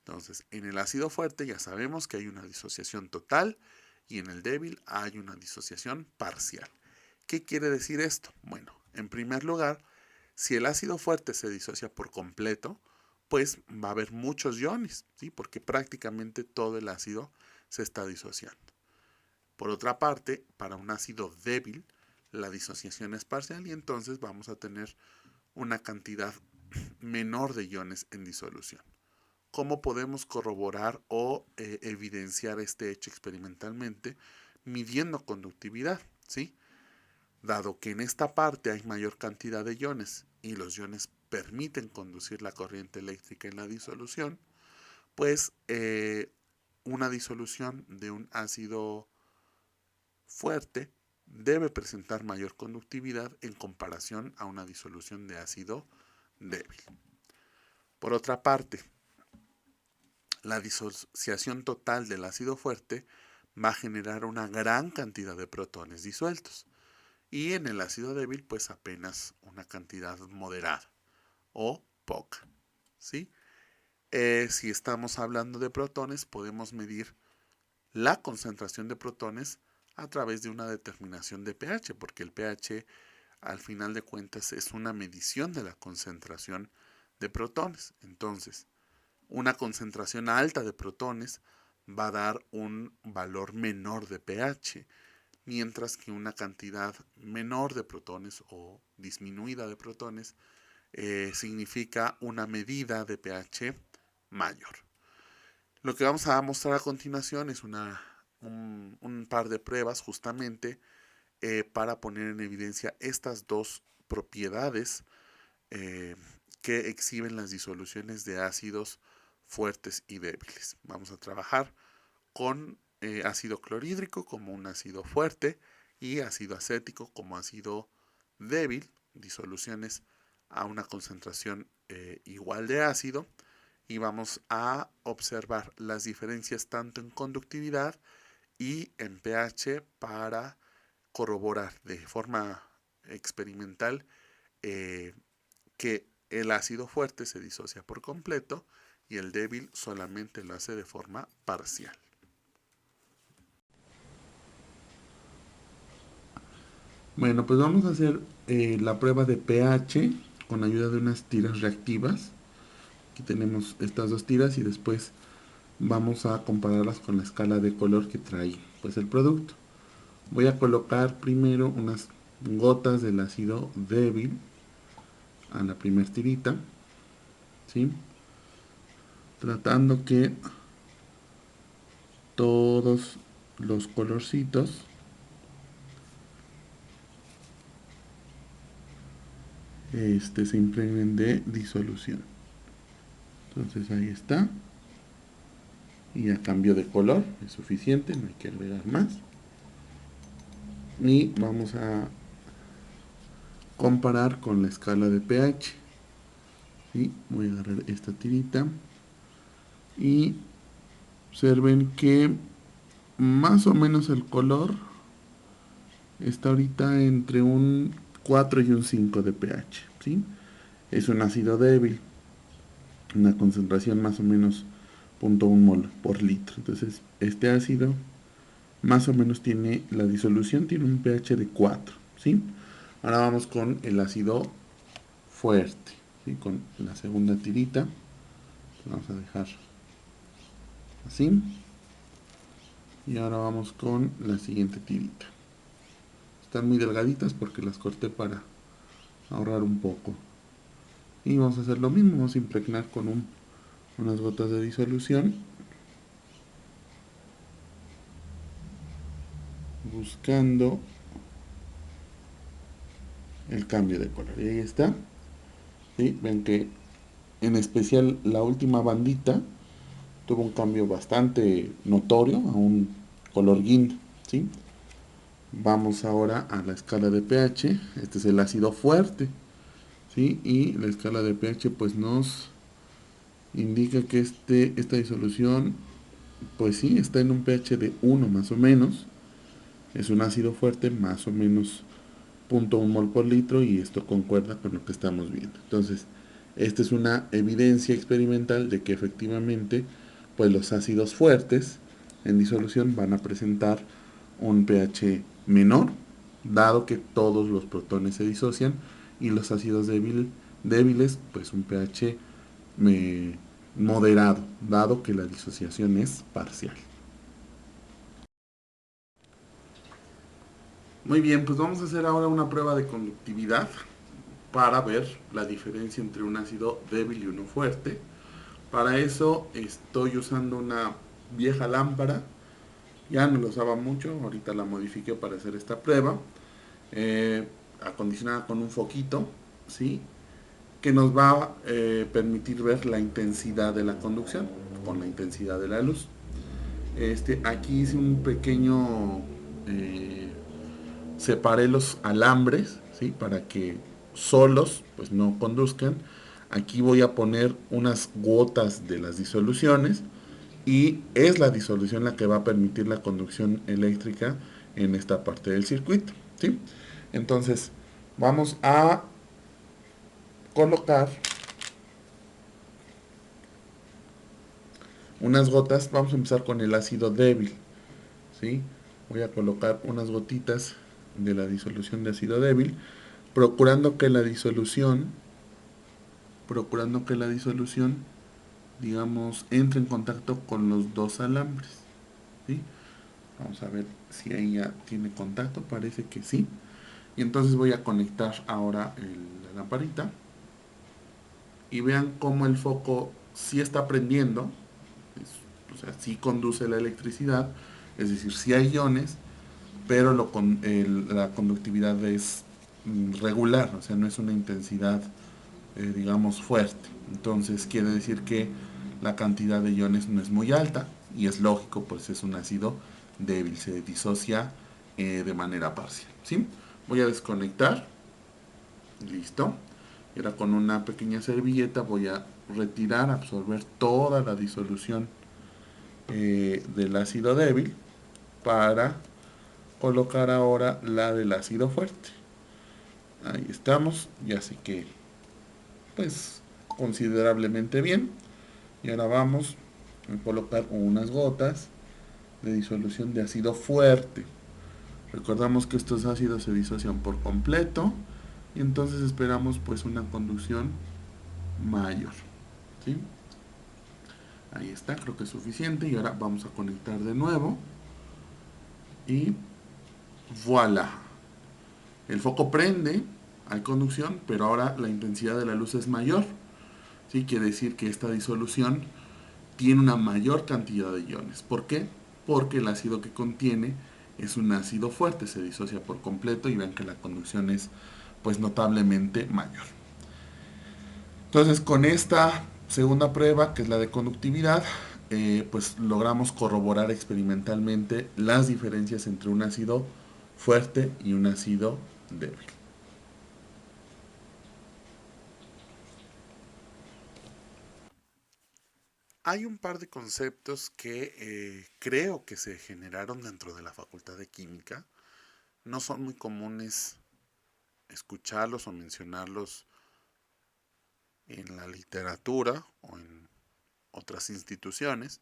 Entonces, en el ácido fuerte ya sabemos que hay una disociación total y en el débil hay una disociación parcial. ¿Qué quiere decir esto? Bueno, en primer lugar, si el ácido fuerte se disocia por completo, pues va a haber muchos iones, ¿sí? Porque prácticamente todo el ácido se está disociando. Por otra parte, para un ácido débil, la disociación es parcial y entonces vamos a tener una cantidad menor de iones en disolución. ¿Cómo podemos corroborar o evidenciar este hecho experimentalmente? Midiendo conductividad, ¿sí? Dado que en esta parte hay mayor cantidad de iones y los iones permiten conducir la corriente eléctrica en la disolución, pues una disolución de un ácido fuerte debe presentar mayor conductividad en comparación a una disolución de ácido débil. Por otra parte, la disociación total del ácido fuerte va a generar una gran cantidad de protones disueltos y en el ácido débil pues apenas una cantidad moderada o poca, ¿sí? Si estamos hablando de protones, podemos medir la concentración de protones a través de una determinación de pH, porque el pH al final de cuentas es una medición de la concentración de protones. Entonces, una concentración alta de protones va a dar un valor menor de pH, mientras que una cantidad menor de protones o disminuida de protones significa una medida de pH mayor. Lo que vamos a mostrar a continuación es un par de pruebas justamente para poner en evidencia estas dos propiedades que exhiben las disoluciones de ácidos fuertes y débiles. Vamos a trabajar con ácido clorhídrico como un ácido fuerte y ácido acético como ácido débil, disoluciones a una concentración igual de ácido, y vamos a observar las diferencias tanto en conductividad y en pH para corroborar de forma experimental que el ácido fuerte se disocia por completo y el débil solamente lo hace de forma parcial. Bueno, pues vamos a hacer la prueba de pH con ayuda de unas tiras reactivas. Aquí tenemos estas dos tiras y después vamos a compararlas con la escala de color que trae pues el producto. Voy a colocar primero unas gotas del ácido débil a la primera tirita, ¿sí? Tratando que todos los colorcitos se impregnen de disolución. Entonces ahí está. Y ya cambió de color, es suficiente, no hay que agregar más. Y vamos a comparar con la escala de pH. ¿Sí? Voy a agarrar esta tirita y observen que más o menos el color está ahorita entre un 4 y un 5 de pH, ¿sí? Es un ácido débil, una concentración más o menos 0.1 mol por litro. Entonces, este ácido más o menos tiene, la disolución tiene un pH de 4, ¿sí? Ahora vamos con el ácido fuerte, ¿sí? Con la segunda tirita. Vamos a dejar así. Y ahora vamos con la siguiente tirita. Están muy delgaditas porque las corté para ahorrar un poco. Y vamos a hacer lo mismo, vamos a impregnar con unas gotas de disolución, buscando el cambio de color. Y ahí está. ¿Sí? Ven que en especial la última bandita tuvo un cambio bastante notorio a un color guinda, ¿sí? Vamos ahora a la escala de pH. Este es el ácido fuerte, ¿sí? Y la escala de pH pues nos indica que esta disolución pues sí está en un pH de 1 más o menos. Es un ácido fuerte, más o menos 0.1 mol por litro, y esto concuerda con lo que estamos viendo. Entonces, esta es una evidencia experimental de que efectivamente pues los ácidos fuertes en disolución van a presentar un pH menor, dado que todos los protones se disocian, y los ácidos débiles pues un pH moderado, dado que la disociación es parcial. Muy bien, pues vamos a hacer ahora una prueba de conductividad para ver la diferencia entre un ácido débil y uno fuerte. Para eso estoy usando una vieja lámpara, ya no la usaba mucho, ahorita la modifiqué para hacer esta prueba, acondicionada con un foquito, ¿sí? Que nos va a permitir ver la intensidad de la conducción. con la intensidad de la luz. Aquí hice un pequeño, separé los alambres, ¿sí? Para que solos pues no conduzcan. Aquí voy a poner unas gotas de las disoluciones y es la disolución la que va a permitir la conducción eléctrica en esta parte del circuito, ¿sí? Entonces vamos a colocar unas gotas. Vamos a empezar con el ácido débil, ¿sí? Voy a colocar unas gotitas de la disolución de ácido débil, procurando que la disolución, digamos, entre en contacto con los dos alambres, ¿sí? Vamos a ver si ahí ya tiene contacto, parece que sí. Y entonces voy a conectar ahora la lamparita y vean cómo el foco sí está prendiendo, o sea, sí conduce la electricidad, es decir, sí hay iones, pero la conductividad es regular, o sea, no es una intensidad, digamos, fuerte. Entonces quiere decir que la cantidad de iones no es muy alta y es lógico, pues es un ácido débil, se disocia de manera parcial, ¿sí? Voy a desconectar, listo. Y ahora con una pequeña servilleta voy a retirar, absorber toda la disolución del ácido débil para colocar ahora la del ácido fuerte. Ahí estamos, ya sé que pues considerablemente bien. Y ahora vamos a colocar unas gotas de disolución de ácido fuerte. Recordamos que estos ácidos se disocian por completo y entonces esperamos pues una conducción mayor, ¿sí? Ahí está, creo que es suficiente. Y ahora vamos a conectar de nuevo y voilà. El foco prende, hay conducción, pero ahora la intensidad de la luz es mayor, ¿sí? Quiere decir que esta disolución tiene una mayor cantidad de iones. ¿Por qué? Porque el ácido que contiene es un ácido fuerte, se disocia por completo y ven que la conducción es pues notablemente mayor. Entonces con esta segunda prueba, que es la de conductividad, pues logramos corroborar experimentalmente las diferencias entre un ácido fuerte y un ácido débil. Hay un par de conceptos que creo que se generaron dentro de la Facultad de Química. No son muy comunes escucharlos o mencionarlos en la literatura o en otras instituciones,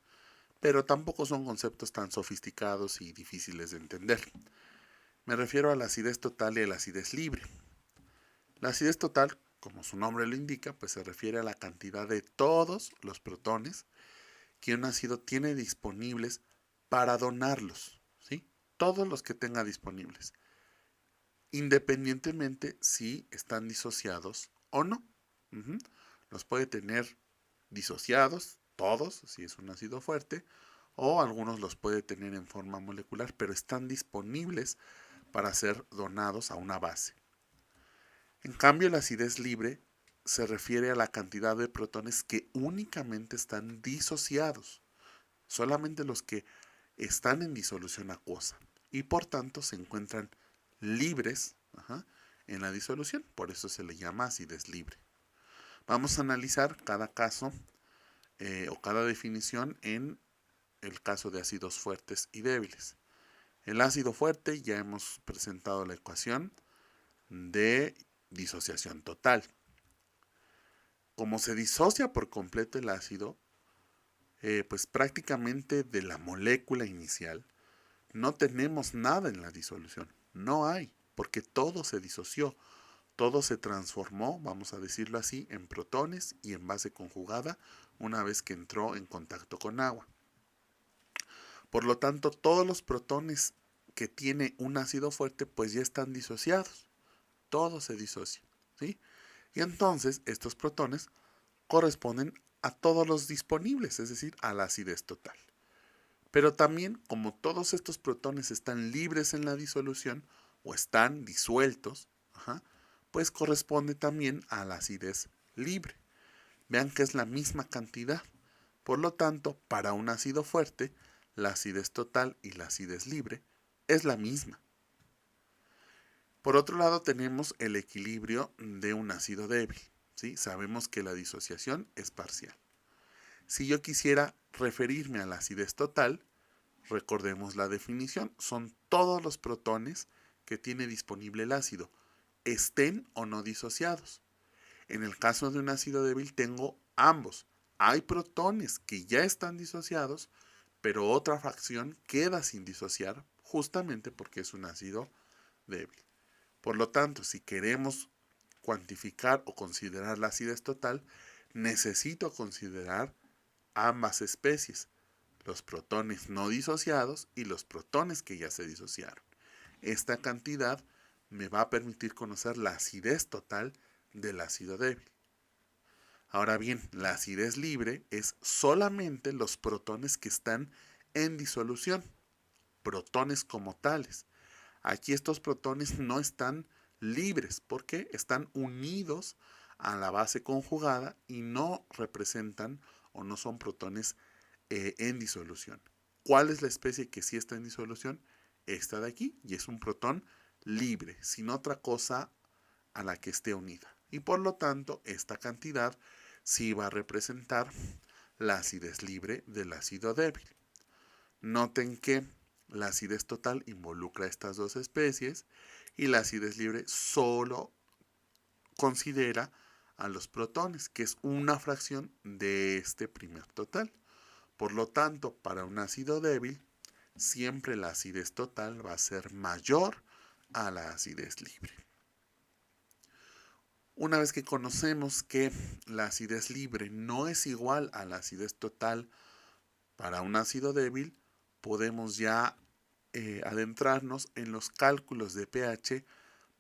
pero tampoco son conceptos tan sofisticados y difíciles de entender. Me refiero a la acidez total y a la acidez libre. La acidez total, como su nombre lo indica, pues se refiere a la cantidad de todos los protones que un ácido tiene disponibles para donarlos, ¿sí? Todos los que tenga disponibles, independientemente si están disociados o no. Uh-huh. Los puede tener disociados, todos, si es un ácido fuerte, o algunos los puede tener en forma molecular, pero están disponibles para ser donados a una base. En cambio, la acidez libre se refiere a la cantidad de protones que únicamente están disociados, solamente los que están en disolución acuosa y por tanto se encuentran libres en la disolución, por eso se le llama acidez libre. Vamos a analizar cada caso o cada definición en el caso de ácidos fuertes y débiles. El ácido fuerte ya hemos presentado la ecuación de disociación total. Como se disocia por completo el ácido, pues prácticamente de la molécula inicial no tenemos nada en la disolución. No hay, porque todo se disoció. Todo se transformó, vamos a decirlo así, en protones y en base conjugada una vez que entró en contacto con agua. Por lo tanto, todos los protones que tiene un ácido fuerte pues ya están disociados. Todo se disocia, ¿sí? Y entonces estos protones corresponden a todos los disponibles, es decir, a la acidez total. Pero también, como todos estos protones están libres en la disolución o están disueltos, pues corresponde también a la acidez libre. Vean que es la misma cantidad. Por lo tanto, para un ácido fuerte, la acidez total y la acidez libre es la misma. Por otro lado, tenemos el equilibrio de un ácido débil, ¿sí? Sabemos que la disociación es parcial. Si yo quisiera referirme a la acidez total, recordemos la definición, son todos los protones que tiene disponible el ácido, estén o no disociados. En el caso de un ácido débil tengo ambos. Hay protones que ya están disociados, pero otra fracción queda sin disociar justamente porque es un ácido débil. Por lo tanto, si queremos cuantificar o considerar la acidez total, necesito considerar ambas especies, los protones no disociados y los protones que ya se disociaron. Esta cantidad me va a permitir conocer la acidez total del ácido débil. Ahora bien, la acidez libre es solamente los protones que están en disolución, protones como tales. Aquí estos protones no están libres porque están unidos a la base conjugada y no representan o no son protones en disolución. ¿Cuál es la especie que sí está en disolución? Esta de aquí, y es un protón libre, sin otra cosa a la que esté unida. Y por lo tanto, esta cantidad sí va a representar la acidez libre del ácido débil. Noten que la acidez total involucra estas dos especies y la acidez libre solo considera a los protones, que es una fracción de este primer total. Por lo tanto, para un ácido débil, siempre la acidez total va a ser mayor a la acidez libre. Una vez que conocemos que la acidez libre no es igual a la acidez total para un ácido débil, podemos ya adentrarnos en los cálculos de pH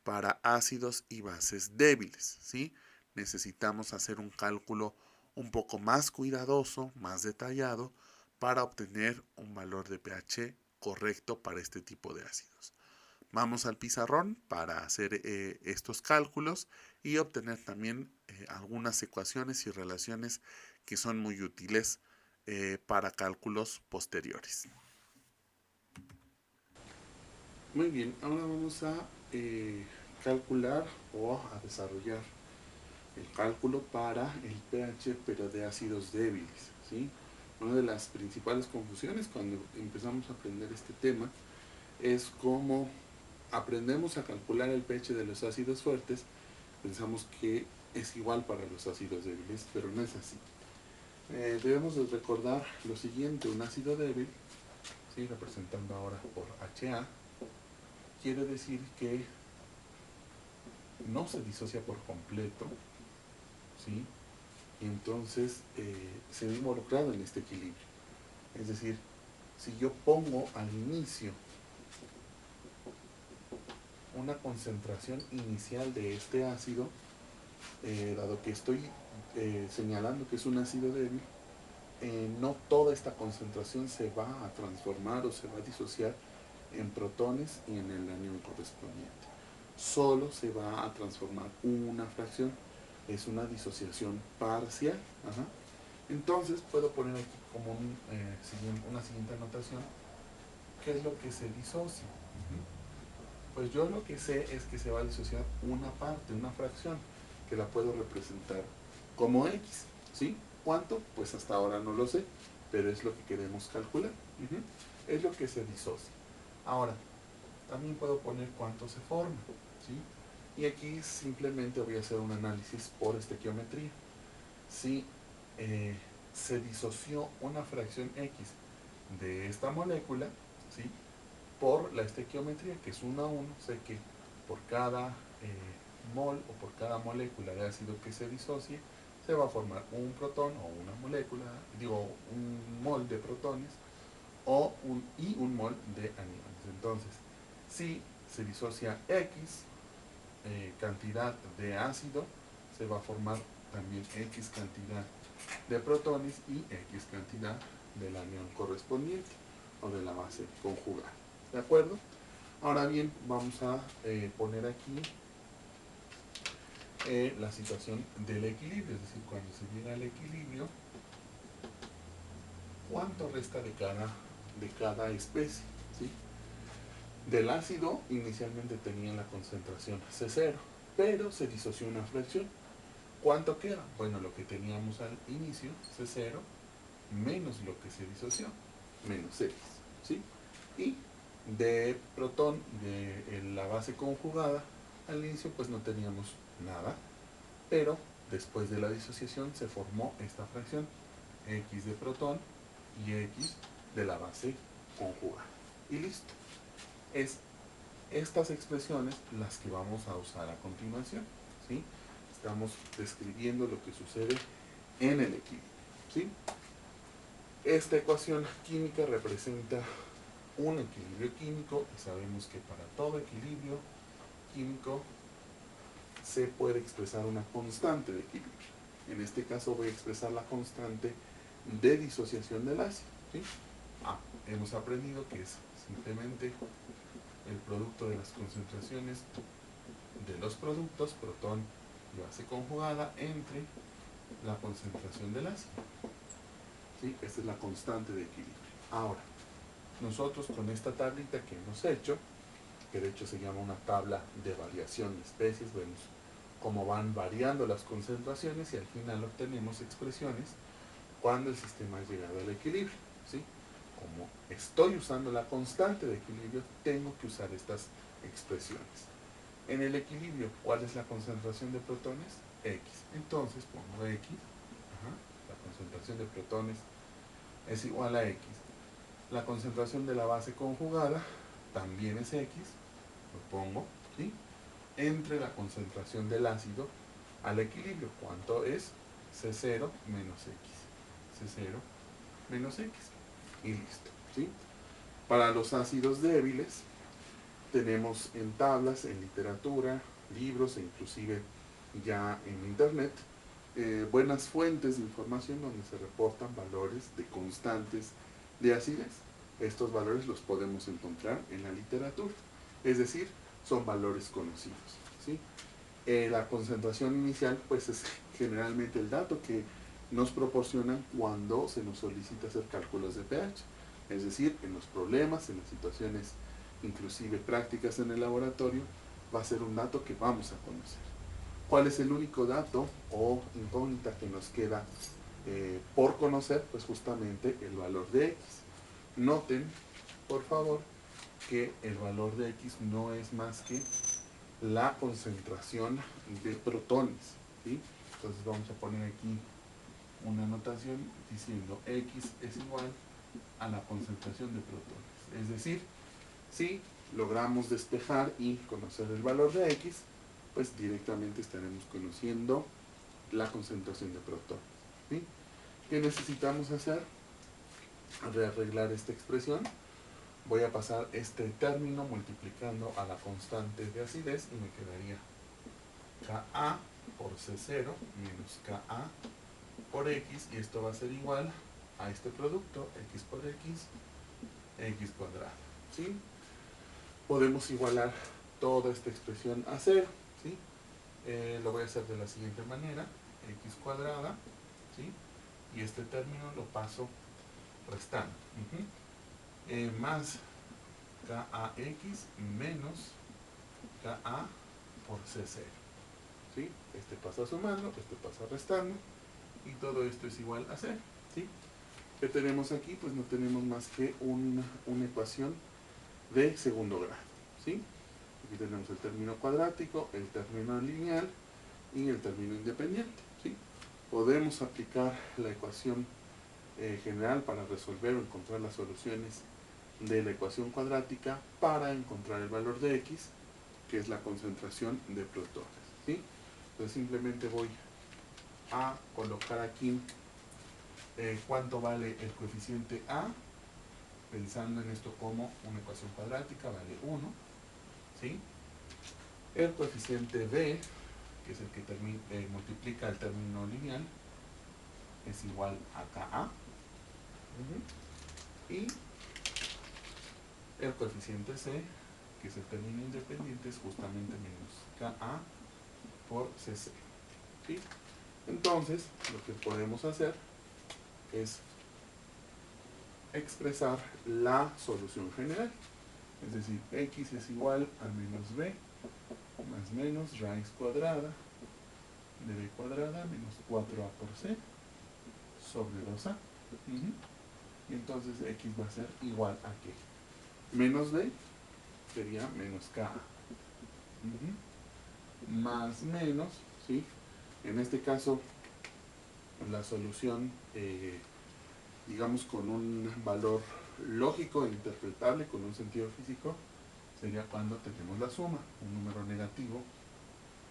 para ácidos y bases débiles, ¿sí? Necesitamos hacer un cálculo un poco más cuidadoso, más detallado, para obtener un valor de pH correcto para este tipo de ácidos. Vamos al pizarrón para hacer estos cálculos y obtener también algunas ecuaciones y relaciones que son muy útiles para cálculos posteriores. Muy bien, ahora vamos a calcular o a desarrollar el cálculo para el pH, pero de ácidos débiles, ¿sí? Una de las principales confusiones cuando empezamos a aprender este tema es cómo aprendemos a calcular el pH de los ácidos fuertes, pensamos que es igual para los ácidos débiles, pero no es así. Debemos de recordar lo siguiente: un ácido débil, ¿sí? Representando ahora por HA, quiere decir que no se disocia por completo, ¿sí? Y entonces se ve involucrado en este equilibrio. Es decir, si yo pongo al inicio una concentración inicial de este ácido, dado que estoy señalando que es un ácido débil, no toda esta concentración se va a transformar o se va a disociar en protones y en el anión correspondiente. Solo se va a transformar una fracción, es una disociación parcial. Ajá. Entonces puedo poner aquí como una siguiente anotación: ¿qué es lo que se disocia? Pues yo lo que sé es que se va a disociar una parte, una fracción, que la puedo representar como X, ¿sí? ¿Cuánto? Pues hasta ahora no lo sé, pero es lo que queremos calcular. Es lo que se disocia. Ahora, también puedo poner cuánto se forma, ¿sí? Y aquí simplemente voy a hacer un análisis por estequiometría. Si se disoció una fracción X de esta molécula, ¿sí? Por la estequiometría, que es 1 a 1, sé que por cada mol o por cada molécula de ácido que se disocie, se va a formar un protón o una molécula, un mol de protones y un mol de aniones. Entonces, si se disocia X cantidad de ácido, se va a formar también X cantidad de protones y X cantidad del anión correspondiente o de la base conjugada. ¿De acuerdo? Ahora bien, vamos a poner aquí la situación del equilibrio, es decir, cuando se llega al equilibrio, cuánto resta de cada especie, ¿sí? Del ácido inicialmente tenía la concentración C0, pero se disoció una fracción. ¿Cuánto queda? Bueno, lo que teníamos al inicio, C0, menos lo que se disoció, menos X, ¿sí? Y de protón, de la base conjugada, al inicio pues no teníamos nada, pero después de la disociación se formó esta fracción, X de protón y X de la base conjugada. Y listo. Es estas expresiones las que vamos a usar a continuación, ¿sí? Estamos describiendo lo que sucede en el equilibrio, ¿sí? Esta ecuación química representa un equilibrio químico y sabemos que para todo equilibrio químico se puede expresar una constante de equilibrio. En este caso voy a expresar la constante de disociación del ácido, ¿sí? Hemos aprendido que es simplemente el producto de las concentraciones de los productos, protón y base conjugada, entre la concentración del ácido, ¿sí? Esta es la constante de equilibrio. Ahora, nosotros con esta tablita que hemos hecho, que de hecho se llama una tabla de variación de especies, vemos cómo van variando las concentraciones y al final obtenemos expresiones cuando el sistema ha llegado al equilibrio, ¿sí? Como estoy usando la constante de equilibrio, tengo que usar estas expresiones. En el equilibrio, ¿cuál es la concentración de protones? X. Entonces pongo X, la concentración de protones es igual a X. La concentración de la base conjugada también es X, lo pongo, ¿sí? Entre la concentración del ácido al equilibrio. ¿Cuánto es? C0 menos X. C0 menos X. Y listo, ¿sí? Para los ácidos débiles, tenemos en tablas, en literatura, libros e inclusive ya en internet, buenas fuentes de información donde se reportan valores de constantes de acidez. Estos valores los podemos encontrar en la literatura, es decir, son valores conocidos, ¿sí? La concentración inicial pues es generalmente el dato que nos proporcionan cuando se nos solicita hacer cálculos de pH, es decir, en los problemas, en las situaciones inclusive prácticas en el laboratorio, va a ser un dato que vamos a conocer. ¿Cuál es el único dato o incógnita que nos queda por conocer? Pues justamente el valor de X. Noten, por favor, que el valor de X no es más que la concentración de protones, ¿sí? Entonces vamos a poner aquí una anotación diciendo X es igual a la concentración de protones. Es decir, si logramos despejar y conocer el valor de X, pues directamente estaremos conociendo la concentración de protones, ¿sí? ¿Qué necesitamos hacer? Rearreglar esta expresión. Voy a pasar este término multiplicando a la constante de acidez y me quedaría Ka por C0 menos Ka por X, y esto va a ser igual a este producto, X por X, X cuadrado, ¿sí? Podemos igualar toda esta expresión a 0, ¿sí? Lo voy a hacer de la siguiente manera, X cuadrada, ¿sí? Y este término lo paso restando. Más KAX menos KA por C0, ¿sí? Este pasa sumando, este pasa restando, y todo esto es igual a 0, ¿sí? ¿Qué tenemos aquí? Pues no tenemos más que una ecuación de segundo grado, ¿sí? Aquí tenemos el término cuadrático, el término lineal y el término independiente, ¿sí? Podemos aplicar la ecuación general para resolver o encontrar las soluciones de la ecuación cuadrática para encontrar el valor de X, que es la concentración de protones, ¿sí? Entonces simplemente voy a colocar aquí cuánto vale el coeficiente A, pensando en esto como una ecuación cuadrática, vale 1, ¿sí? El coeficiente B, que es el que multiplica el término lineal, es igual a Ka. Y el coeficiente C, que es el término independiente, es justamente menos Ka por Cc, ¿sí? Entonces, lo que podemos hacer es expresar la solución general. Es decir, x es igual a menos b más menos raíz cuadrada de b cuadrada menos 4a por c sobre 2a. Y entonces x va a ser igual a ¿qué? Menos b sería menos ka. Más menos, ¿sí? En este caso, la solución, digamos, con un valor lógico e interpretable, con un sentido físico, sería cuando tenemos la suma. Un número negativo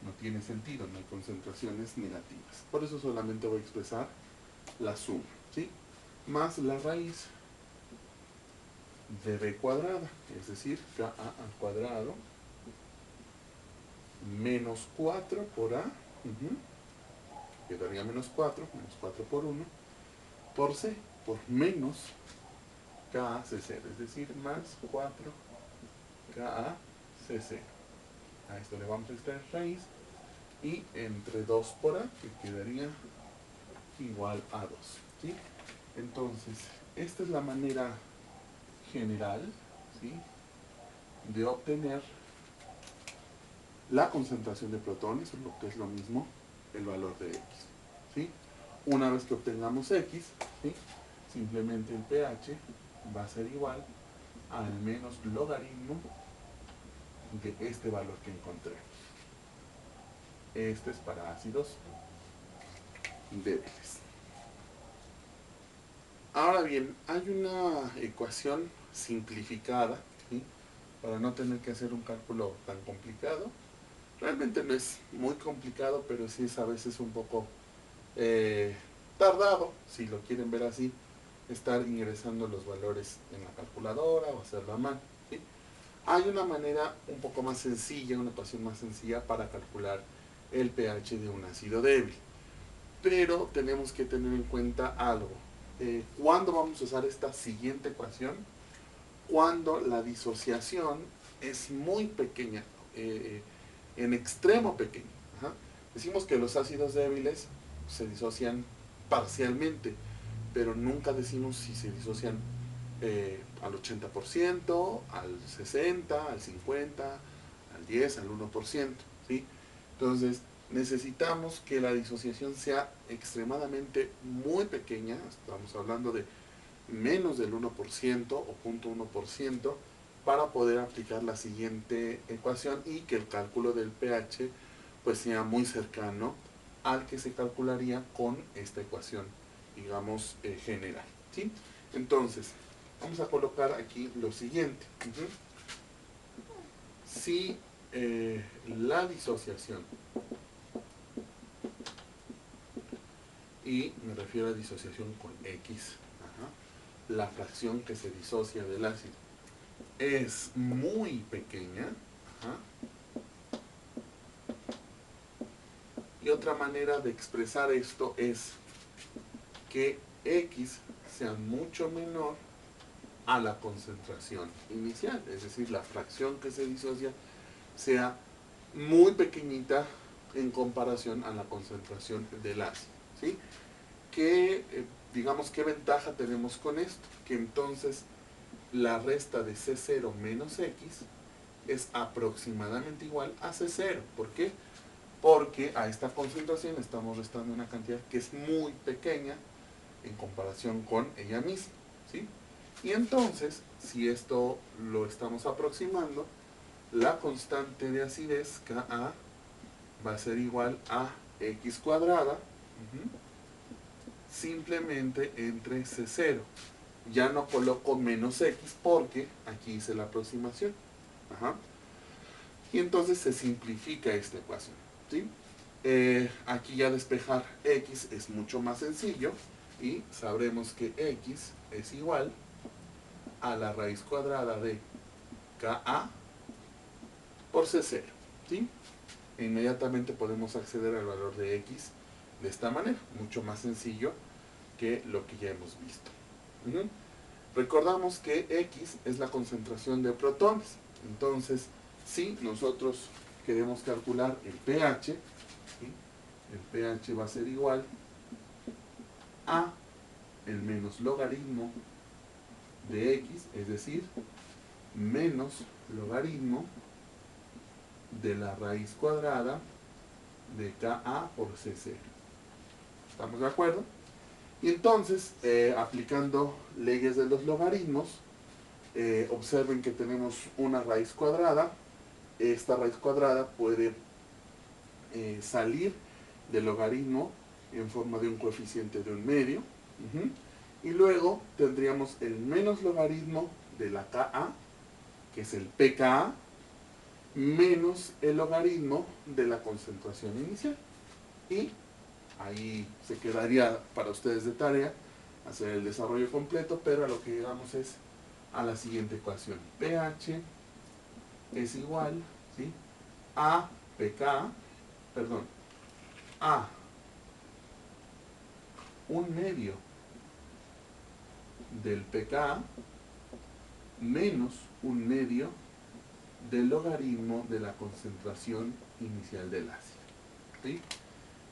no tiene sentido, no hay concentraciones negativas. Por eso solamente voy a expresar la suma, ¿sí? Más la raíz de b cuadrada, es decir, ka al cuadrado menos 4 por a, quedaría menos 4 por 1, por c, por menos ka c0, es decir, más 4 ka c0. A esto le vamos a extraer raíz, y entre 2 por a, que quedaría igual a 2, ¿sí? Entonces, esta es la manera general, ¿sí?, de obtener la concentración de protones, o lo que es lo mismo, el valor de x, ¿sí? Una vez que obtengamos x, ¿sí?, simplemente el pH va a ser igual al menos logaritmo de este valor que encontremos. Este es para ácidos débiles. Ahora bien, hay una ecuación simplificada, ¿sí?, para no tener que hacer un cálculo tan complicado. Realmente no es muy complicado, pero sí es a veces un poco tardado, si lo quieren ver así, estar ingresando los valores en la calculadora o hacerlo a mano, ¿sí? Hay una manera un poco más sencilla, una ecuación más sencilla para calcular el pH de un ácido débil. Pero tenemos que tener en cuenta algo. ¿Cuándo vamos a usar esta siguiente ecuación? Cuando la disociación es muy pequeña, en extremo pequeño. Decimos que los ácidos débiles se disocian parcialmente, pero nunca decimos si se disocian al 80%, al 60%, al 50%, al 10%, al 1%, ¿sí? Entonces, necesitamos que la disociación sea extremadamente muy pequeña, estamos hablando de menos del 1% o 0.1%, para poder aplicar la siguiente ecuación y que el cálculo del pH pues sea muy cercano al que se calcularía con esta ecuación, digamos, general, ¿sí? Entonces, vamos a colocar aquí lo siguiente. Si la disociación, y me refiero a disociación con X, la fracción que se disocia del ácido es muy pequeña, y otra manera de expresar esto es que X sea mucho menor a la concentración inicial, es decir, la fracción que se disocia sea muy pequeñita en comparación a la concentración del ácido, ¿sí? Digamos, ¿qué ventaja tenemos con esto? Que entonces la resta de C0 menos X es aproximadamente igual a C0. ¿Por qué? Porque a esta concentración estamos restando una cantidad que es muy pequeña en comparación con ella misma, ¿sí? Y entonces, si esto lo estamos aproximando, la constante de acidez, Ka, va a ser igual a X cuadrada, simplemente entre C0. Ya no coloco menos X porque aquí hice la aproximación. Y entonces se simplifica esta ecuación, ¿sí? Aquí ya despejar X es mucho más sencillo y sabremos que X es igual a la raíz cuadrada de Ka por C0, ¿sí? E inmediatamente podemos acceder al valor de X de esta manera, mucho más sencillo que lo que ya hemos visto. Recordamos que X es la concentración de protones. Entonces, si nosotros queremos calcular el pH, ¿sí?, el pH va a ser igual a el menos logaritmo de x, es decir, menos logaritmo de la raíz cuadrada de Ka por Cc. ¿Estamos de acuerdo? Y entonces, aplicando leyes de los logaritmos, observen que tenemos una raíz cuadrada. Esta raíz cuadrada puede salir del logaritmo en forma de un coeficiente de un medio. Y luego tendríamos el menos logaritmo de la Ka, que es el pKa, menos el logaritmo de la concentración inicial. Y ahí se quedaría para ustedes de tarea hacer el desarrollo completo, pero a lo que llegamos es a la siguiente ecuación. pH es igual, ¿sí?, a pK, perdón, a un medio del pKa menos un medio del logaritmo de la concentración inicial del ácido, ¿sí?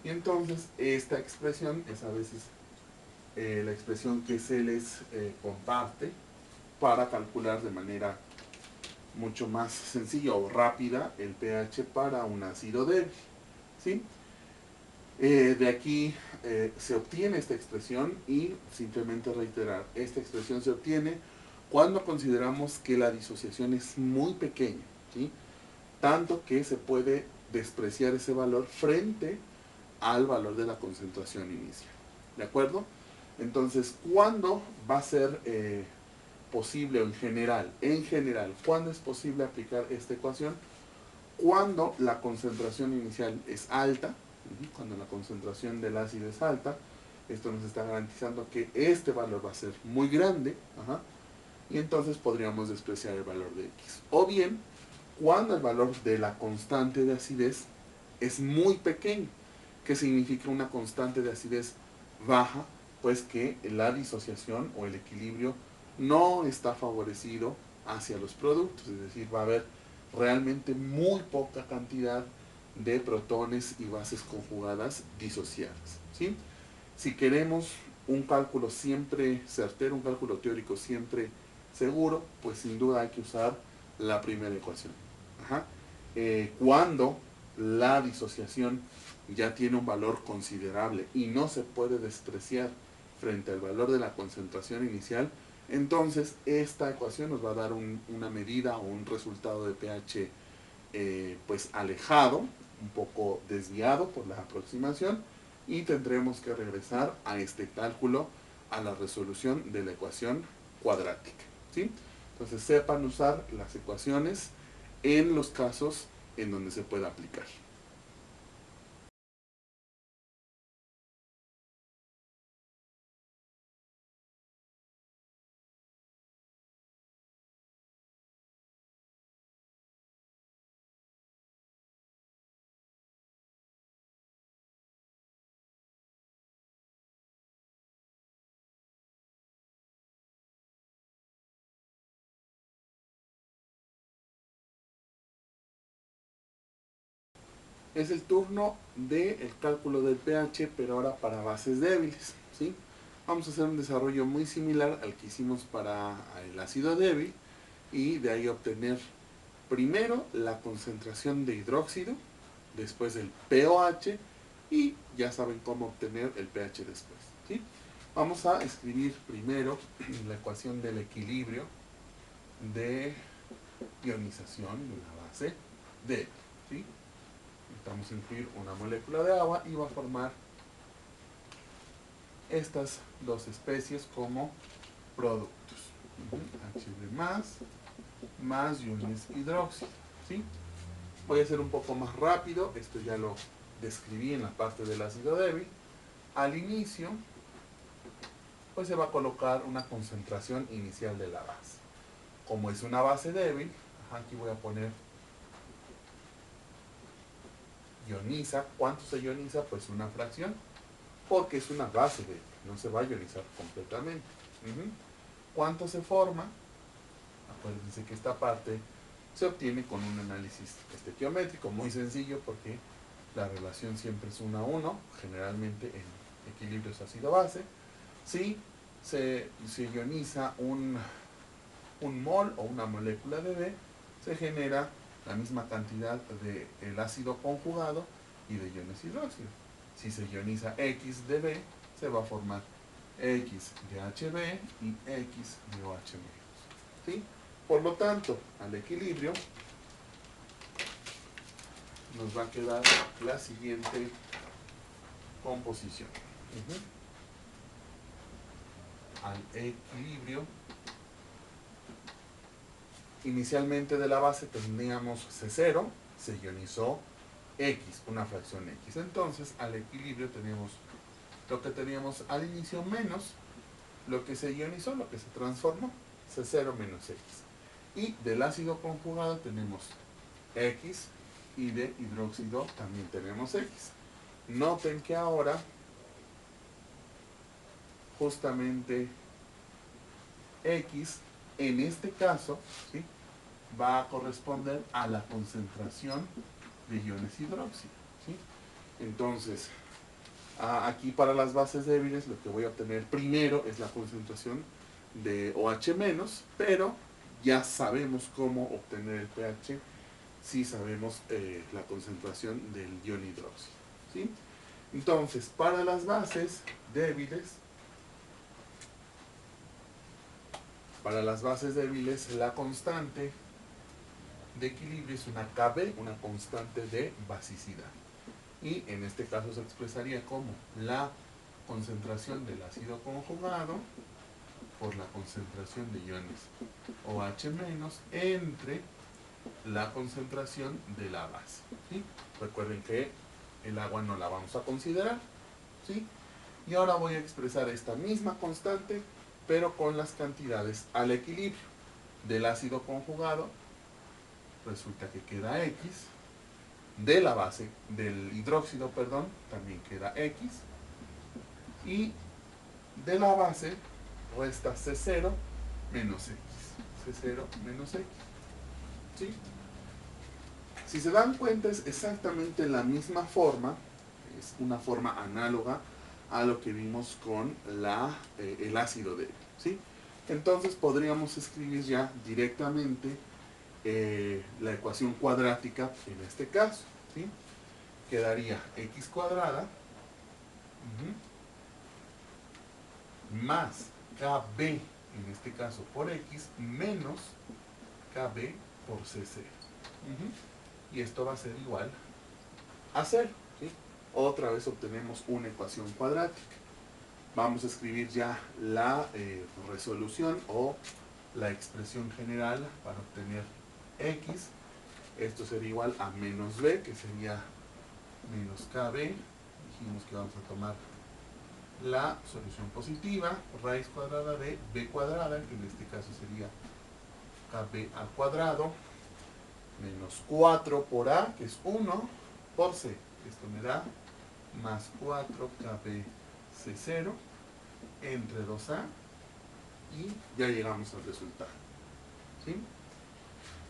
Y entonces esta expresión es a veces la expresión que se les comparte para calcular de manera mucho más sencilla o rápida el pH para un ácido débil, ¿sí? De aquí se obtiene esta expresión y simplemente reiterar, esta expresión se obtiene cuando consideramos que la disociación es muy pequeña, ¿sí?, tanto que se puede despreciar ese valor frente al valor de la concentración inicial. ¿De acuerdo? Entonces, ¿cuándo va a ser posible, o en general, cuándo es posible aplicar esta ecuación? Cuando la concentración inicial es alta, cuando la concentración del ácido es alta. Esto nos está garantizando que este valor va a ser muy grande, y entonces podríamos despreciar el valor de x. O bien, cuando el valor de la constante de acidez es muy pequeño. ¿Qué significa una constante de acidez baja? Pues que la disociación o el equilibrio no está favorecido hacia los productos, es decir, va a haber realmente muy poca cantidad de protones y bases conjugadas disociadas, ¿sí? Si queremos un cálculo siempre certero, un cálculo teórico siempre seguro, pues sin duda hay que usar la primera ecuación. Cuando la disociación ya tiene un valor considerable y no se puede despreciar frente al valor de la concentración inicial, entonces esta ecuación nos va a dar una medida o un resultado de pH pues alejado, un poco desviado por la aproximación, y tendremos que regresar a este cálculo, a la resolución de la ecuación cuadrática, ¿sí? Entonces sepan usar las ecuaciones en los casos en donde se pueda aplicar. Es el turno del cálculo del pH, pero ahora para bases débiles, ¿sí? Vamos a hacer un desarrollo muy similar al que hicimos para el ácido débil, y de ahí obtener primero la concentración de hidróxido, después el pOH, y ya saben cómo obtener el pH después, ¿sí? Vamos a escribir primero la ecuación del equilibrio de ionización de una base débil, ¿sí? Necesitamos incluir una molécula de agua y va a formar estas dos especies como productos. Hb más iones hidróxido, ¿sí? Voy a hacer un poco más rápido, esto ya lo describí en la parte del ácido débil. Al inicio, pues se va a colocar una concentración inicial de la base. Como es una base débil, aquí voy a poner ioniza. ¿Cuánto se ioniza? Pues una fracción, porque es una base débil, no se va a ionizar completamente. ¿Cuánto se forma? Acuérdense que esta parte se obtiene con un análisis estequiométrico muy sencillo, porque la relación siempre es 1 a 1, generalmente en equilibrios ácido-base. Si se ioniza un un mol o una molécula de B, se genera la misma cantidad del ácido conjugado y de iones hidróxido. Si se ioniza X de B, se va a formar X de HB y X de OH-. ¿Sí? Por lo tanto, al equilibrio nos va a quedar la siguiente composición. Al equilibrio, inicialmente de la base teníamos C0, se ionizó X, una fracción X. Entonces, al equilibrio tenemos lo que teníamos al inicio menos lo que se ionizó, lo que se transformó, C0 menos X. Y del ácido conjugado tenemos X y de hidróxido también tenemos X. Noten que ahora justamente X en este caso, ¿sí?, va a corresponder a la concentración de iones hidróxido, ¿sí? Entonces, aquí para las bases débiles lo que voy a obtener primero es la concentración de OH-, pero ya sabemos cómo obtener el pH si sabemos la concentración del ion hidróxido, ¿sí? Entonces, para las bases débiles, la constante de equilibrio es una Kb, una constante de basicidad. Y en este caso se expresaría como la concentración del ácido conjugado por la concentración de iones OH- entre la concentración de la base, ¿sí? Recuerden que el agua no la vamos a considerar, ¿sí? Y ahora voy a expresar esta misma constante, pero con las cantidades al equilibrio. Del ácido conjugado resulta que queda X, de la base, del hidróxido, perdón, también queda X, y de la base resta C0 menos X. C0 menos X, ¿sí? Si se dan cuenta, es exactamente la misma forma, es una forma análoga a lo que vimos con el ácido débil, ¿sí? Entonces podríamos escribir ya directamente la ecuación cuadrática en este caso, ¿sí? Quedaría x cuadrada más kb, en este caso por x, menos kb por c0. Y esto va a ser igual a 0, ¿sí? Otra vez obtenemos una ecuación cuadrática. Vamos a escribir ya la resolución o la expresión general para obtener x. Esto sería igual a menos b, que sería menos kb. Dijimos que vamos a tomar la solución positiva, raíz cuadrada de b cuadrada, que en este caso sería kb al cuadrado, menos 4 por a, que es 1, por c. Esto me da más 4kb c0 entre 2a, y ya llegamos al resultado, ¿sí?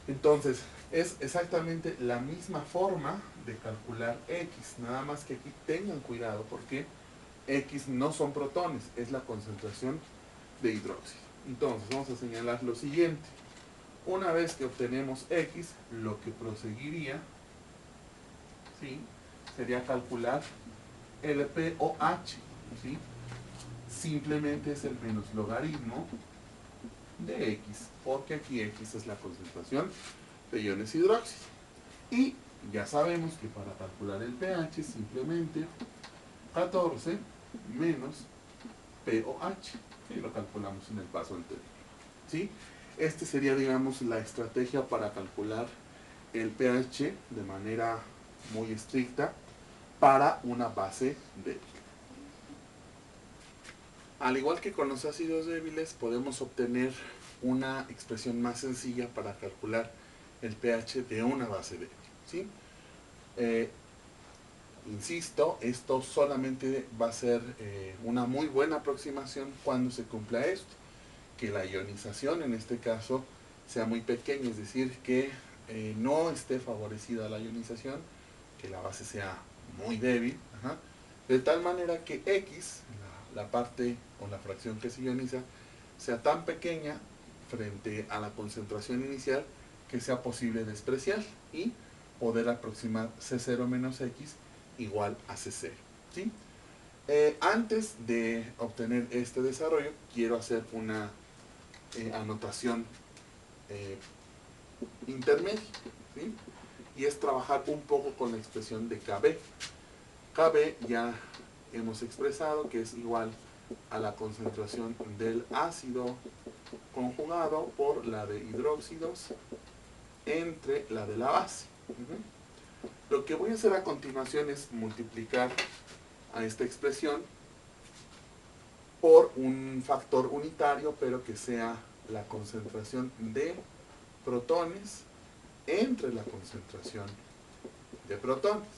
Entonces, es exactamente la misma forma de calcular x, nada más que aquí tengan cuidado porque x no son protones, es la concentración de hidróxido. Entonces, vamos a señalar lo siguiente. Una vez que obtenemos x, lo que proseguiría, ¿sí?, sería calcular el pOH, ¿sí? Simplemente es el menos logaritmo de x, porque aquí x es la concentración de iones hidróxido. Y ya sabemos que para calcular el pH simplemente 14 menos pOH, y lo calculamos en el paso anterior, ¿sí? Este sería, digamos, la estrategia para calcular el pH de manera muy estricta para una base débil. Al igual que con los ácidos débiles, podemos obtener una expresión más sencilla para calcular el pH de una base débil, ¿sí? Insisto, esto solamente va a ser una muy buena aproximación cuando se cumpla esto, que la ionización en este caso sea muy pequeña, es decir, que no esté favorecida la ionización, que la base sea muy débil, de tal manera que X, la parte o la fracción que se ioniza, sea tan pequeña frente a la concentración inicial que sea posible despreciar y poder aproximar C0 menos X igual a C0. ¿Sí? Antes de obtener este desarrollo, quiero hacer una anotación intermedia, ¿sí? Y es trabajar un poco con la expresión de KB. KB ya hemos expresado que es igual a la concentración del ácido conjugado por la de hidróxidos entre la de la base. Lo que voy a hacer a continuación es multiplicar a esta expresión por un factor unitario, pero que sea la concentración de protones entre la concentración de protones.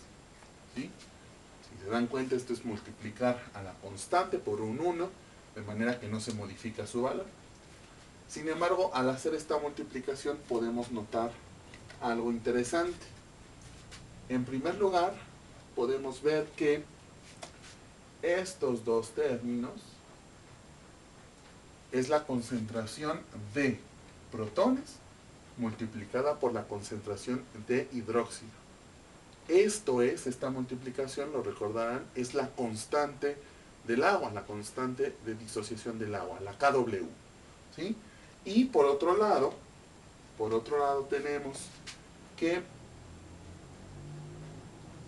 ¿Sí? Si se dan cuenta, esto es multiplicar a la constante por un 1, de manera que no se modifica su valor. Sin embargo, al hacer esta multiplicación podemos notar algo interesante. En primer lugar, podemos ver que estos dos términos es la concentración de protones multiplicada por la concentración de hidróxido. Esto es, esta multiplicación, lo recordarán, es la constante del agua, la constante de disociación del agua, la KW. ¿Sí? Y por otro lado tenemos que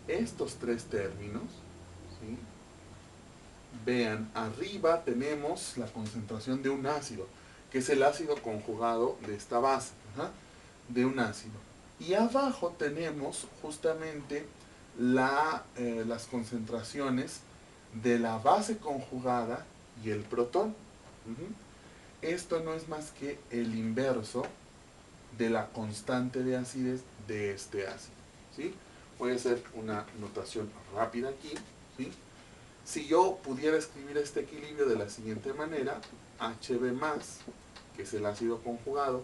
estos tres términos, ¿sí? Vean, arriba tenemos la concentración de un ácido, que es el ácido conjugado de esta base, de un ácido. Y abajo tenemos justamente las concentraciones de la base conjugada y el protón. Esto no es más que el inverso de la constante de acidez de este ácido. ¿Sí? Voy a hacer una notación rápida aquí. ¿Sí? Si yo pudiera escribir este equilibrio de la siguiente manera, Hb+, que es el ácido conjugado,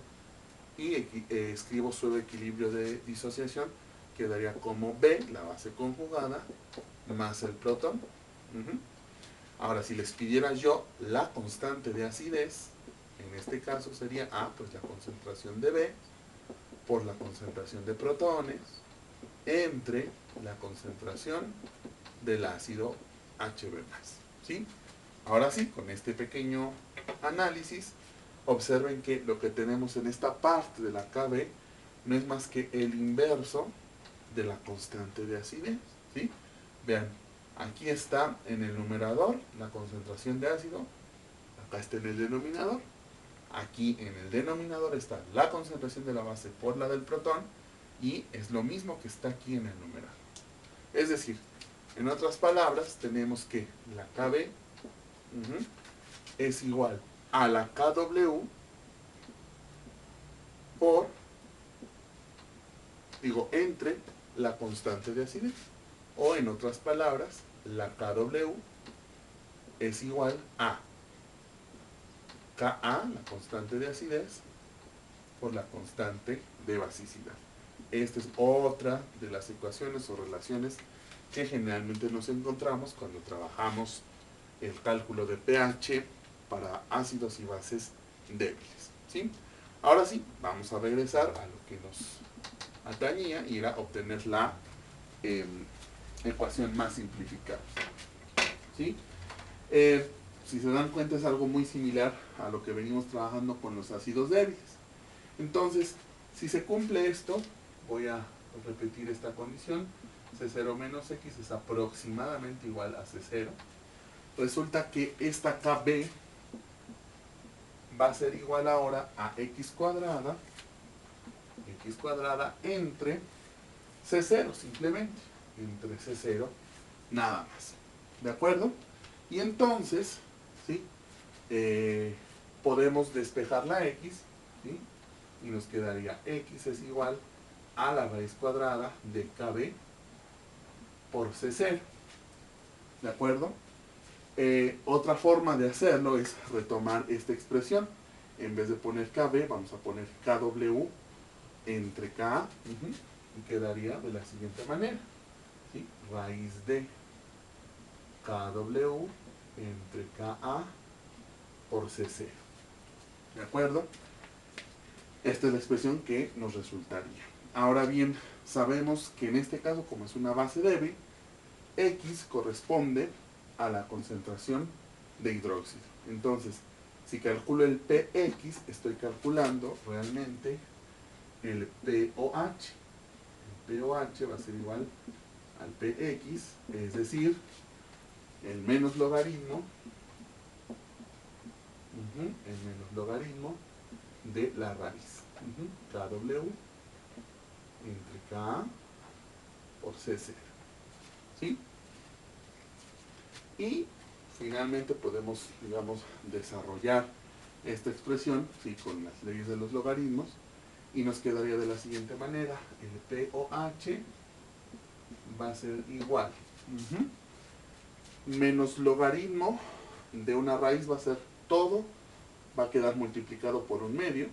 y escribo su equilibrio de disociación, quedaría como B, la base conjugada, más el protón. Ahora, si les pidiera yo la constante de acidez, en este caso sería A, pues la concentración de B, por la concentración de protones, entre la concentración del ácido Hb+. ¿Sí? Ahora sí, con este pequeño análisis, observen que lo que tenemos en esta parte de la KB no es más que el inverso de la constante de acidez. ¿Sí? Vean, aquí está en el numerador la concentración de ácido, acá está en el denominador. Aquí en el denominador está la concentración de la base por la del protón y es lo mismo que está aquí en el numerador. Es decir, en otras palabras, tenemos que la KB es igual a la KW entre la constante de acidez. O en otras palabras, la KW es igual a Ka, la constante de acidez, por la constante de basicidad. Esta es otra de las ecuaciones o relaciones que generalmente nos encontramos cuando trabajamos el cálculo de pH para ácidos y bases débiles. ¿Sí? Ahora sí, vamos a regresar a lo que nos atañía y era obtener la ecuación más simplificada. ¿Sí? Si se dan cuenta, es algo muy similar a lo que venimos trabajando con los ácidos débiles. Entonces, si se cumple esto, voy a repetir esta condición. C0 menos X es aproximadamente igual a C0. Resulta que esta KB va a ser igual ahora a X cuadrada entre C0 simplemente, entre C0 nada más. ¿De acuerdo? Y entonces, ¿sí? Podemos despejar la X, ¿sí? Y nos quedaría X es igual a la raíz cuadrada de KB por C0. ¿De acuerdo? Otra forma de hacerlo es retomar esta expresión. En vez de poner KB, vamos a poner KW entre K, y quedaría de la siguiente manera. ¿Sí? Raíz de KW entre KA por C0. ¿De acuerdo? Esta es la expresión que nos resultaría. Ahora bien, sabemos que en este caso, como es una base débil, X corresponde a la concentración de hidróxido. Entonces, si calculo el px, estoy calculando realmente el pOH. El pOH va a ser igual al px, es decir, el menos logaritmo, el menos logaritmo de la raíz. KW entre Ka por C0. ¿Sí? Y finalmente podemos, digamos, desarrollar esta expresión, ¿sí?, con las leyes de los logaritmos, y nos quedaría de la siguiente manera. El pOH va a ser igual. Menos logaritmo de una raíz va a ser todo, va a quedar multiplicado por un medio.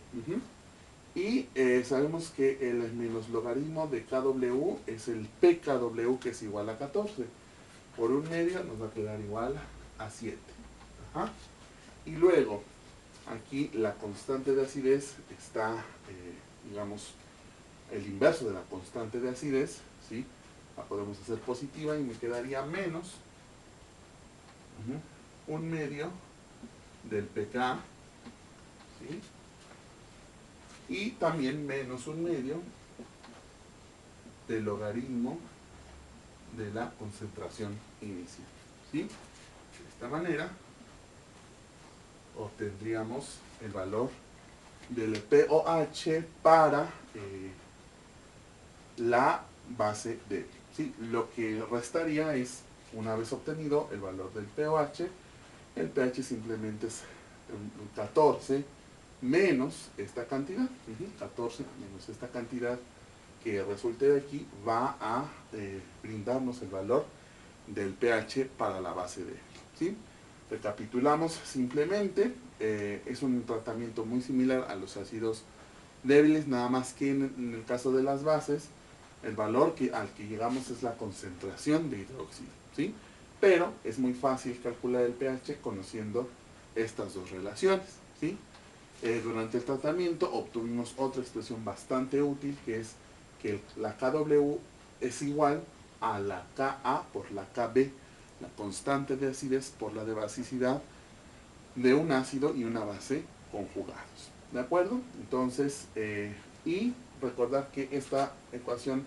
Y sabemos que el menos logaritmo de KW es el PKW, que es igual a 14. Por un medio nos va a quedar igual a 7. Ajá. Y luego, aquí la constante de acidez está, digamos, el inverso de la constante de acidez, ¿sí? La podemos hacer positiva y me quedaría menos un medio del pK, ¿sí? Y también menos un medio del logaritmo de la concentración inicial, ¿sí? De esta manera obtendríamos el valor del pOH para la base débil, ¿sí? Lo que restaría es, una vez obtenido el valor del pOH, el pH simplemente es 14 menos esta cantidad. 14 menos esta cantidad que resulte de aquí va a brindarnos el valor del pH para la base débil, ¿sí? Recapitulamos simplemente, es un tratamiento muy similar a los ácidos débiles, nada más que en el caso de las bases, el valor al que llegamos es la concentración de hidróxido, ¿sí? Pero es muy fácil calcular el pH conociendo estas dos relaciones, ¿sí? Durante el tratamiento obtuvimos otra expresión bastante útil, que es que la KW es igual a la Ka por la Kb, la constante de acidez por la de basicidad de un ácido y una base conjugados. ¿De acuerdo? Entonces, y recordar que esta ecuación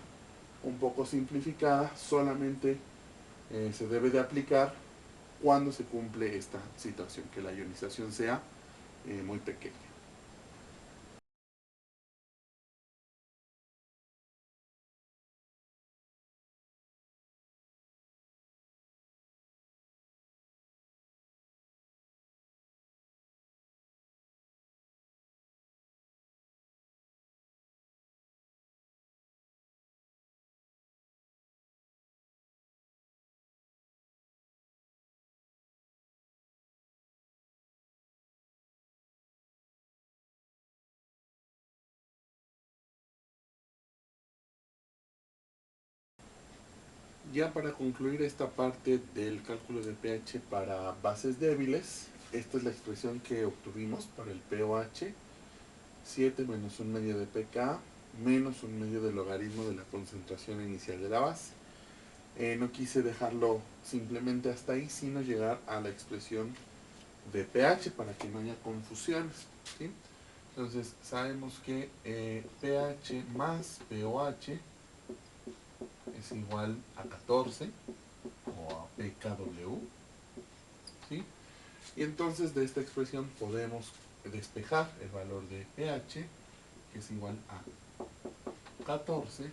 un poco simplificada solamente se debe de aplicar cuando se cumple esta situación, que la ionización sea muy pequeña. Ya para concluir esta parte del cálculo del pH para bases débiles, esta es la expresión que obtuvimos para el pOH: 7 menos un medio de pK menos un medio del logaritmo de la concentración inicial de la base. No quise dejarlo simplemente hasta ahí, sino llegar a la expresión de pH para que no haya confusiones, ¿sí? Entonces sabemos que pH más pOH es igual a 14 o a pKW, ¿sí? Y entonces de esta expresión podemos despejar el valor de pH, que es igual a 14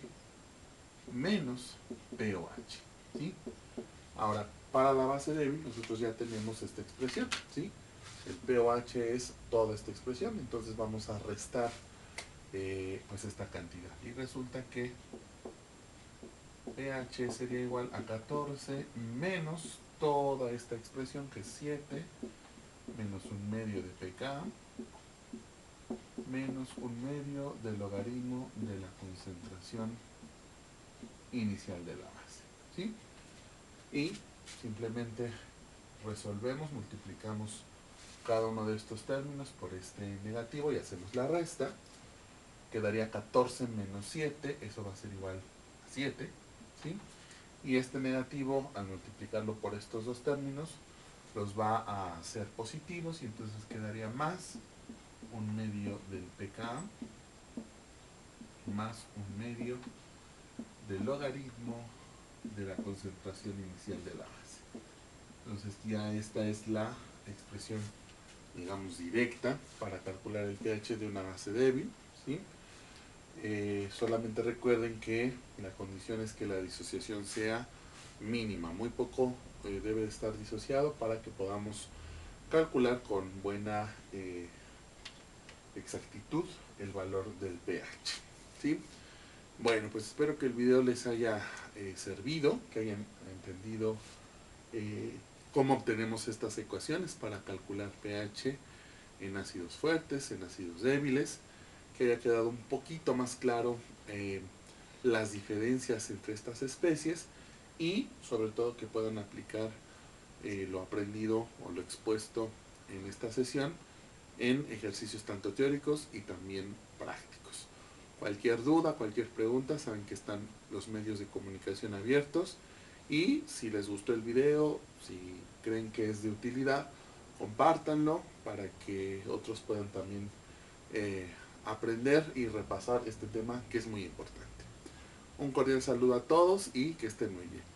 menos pOH, ¿sí? Ahora, para la base débil nosotros ya tenemos esta expresión, ¿sí? El pOH es toda esta expresión, entonces vamos a restar pues esta cantidad. Y resulta que pH sería igual a 14 menos toda esta expresión, que es 7 menos un medio de pK menos un medio del logaritmo de la concentración inicial de la base, ¿sí? Y simplemente resolvemos, multiplicamos cada uno de estos términos por este negativo y hacemos la resta. quedaría 14 menos 7, eso va a ser igual a 7, ¿sí? Y este negativo, al multiplicarlo por estos dos términos, los va a hacer positivos y entonces quedaría más 1/2 del pKa más 1/2 del logaritmo de la concentración inicial de la base. Entonces ya esta es la expresión, digamos, directa para calcular el pH de una base débil, ¿sí? Solamente recuerden que la condición es que la disociación sea mínima, muy poco debe estar disociado para que podamos calcular con buena exactitud el valor del pH, ¿sí? Bueno, pues espero que el video les haya servido, que hayan entendido eh, cómo obtenemos estas ecuaciones para calcular pH en ácidos fuertes, en ácidos débiles, que haya quedado un poquito más claro las diferencias entre estas especies y sobre todo que puedan aplicar lo aprendido o lo expuesto en esta sesión en ejercicios tanto teóricos y también prácticos. Cualquier duda, cualquier pregunta, saben que están los medios de comunicación abiertos y si les gustó el video, si creen que es de utilidad, compártanlo para que otros puedan también aprender y repasar este tema que es muy importante. Un cordial saludo a todos y que estén muy bien.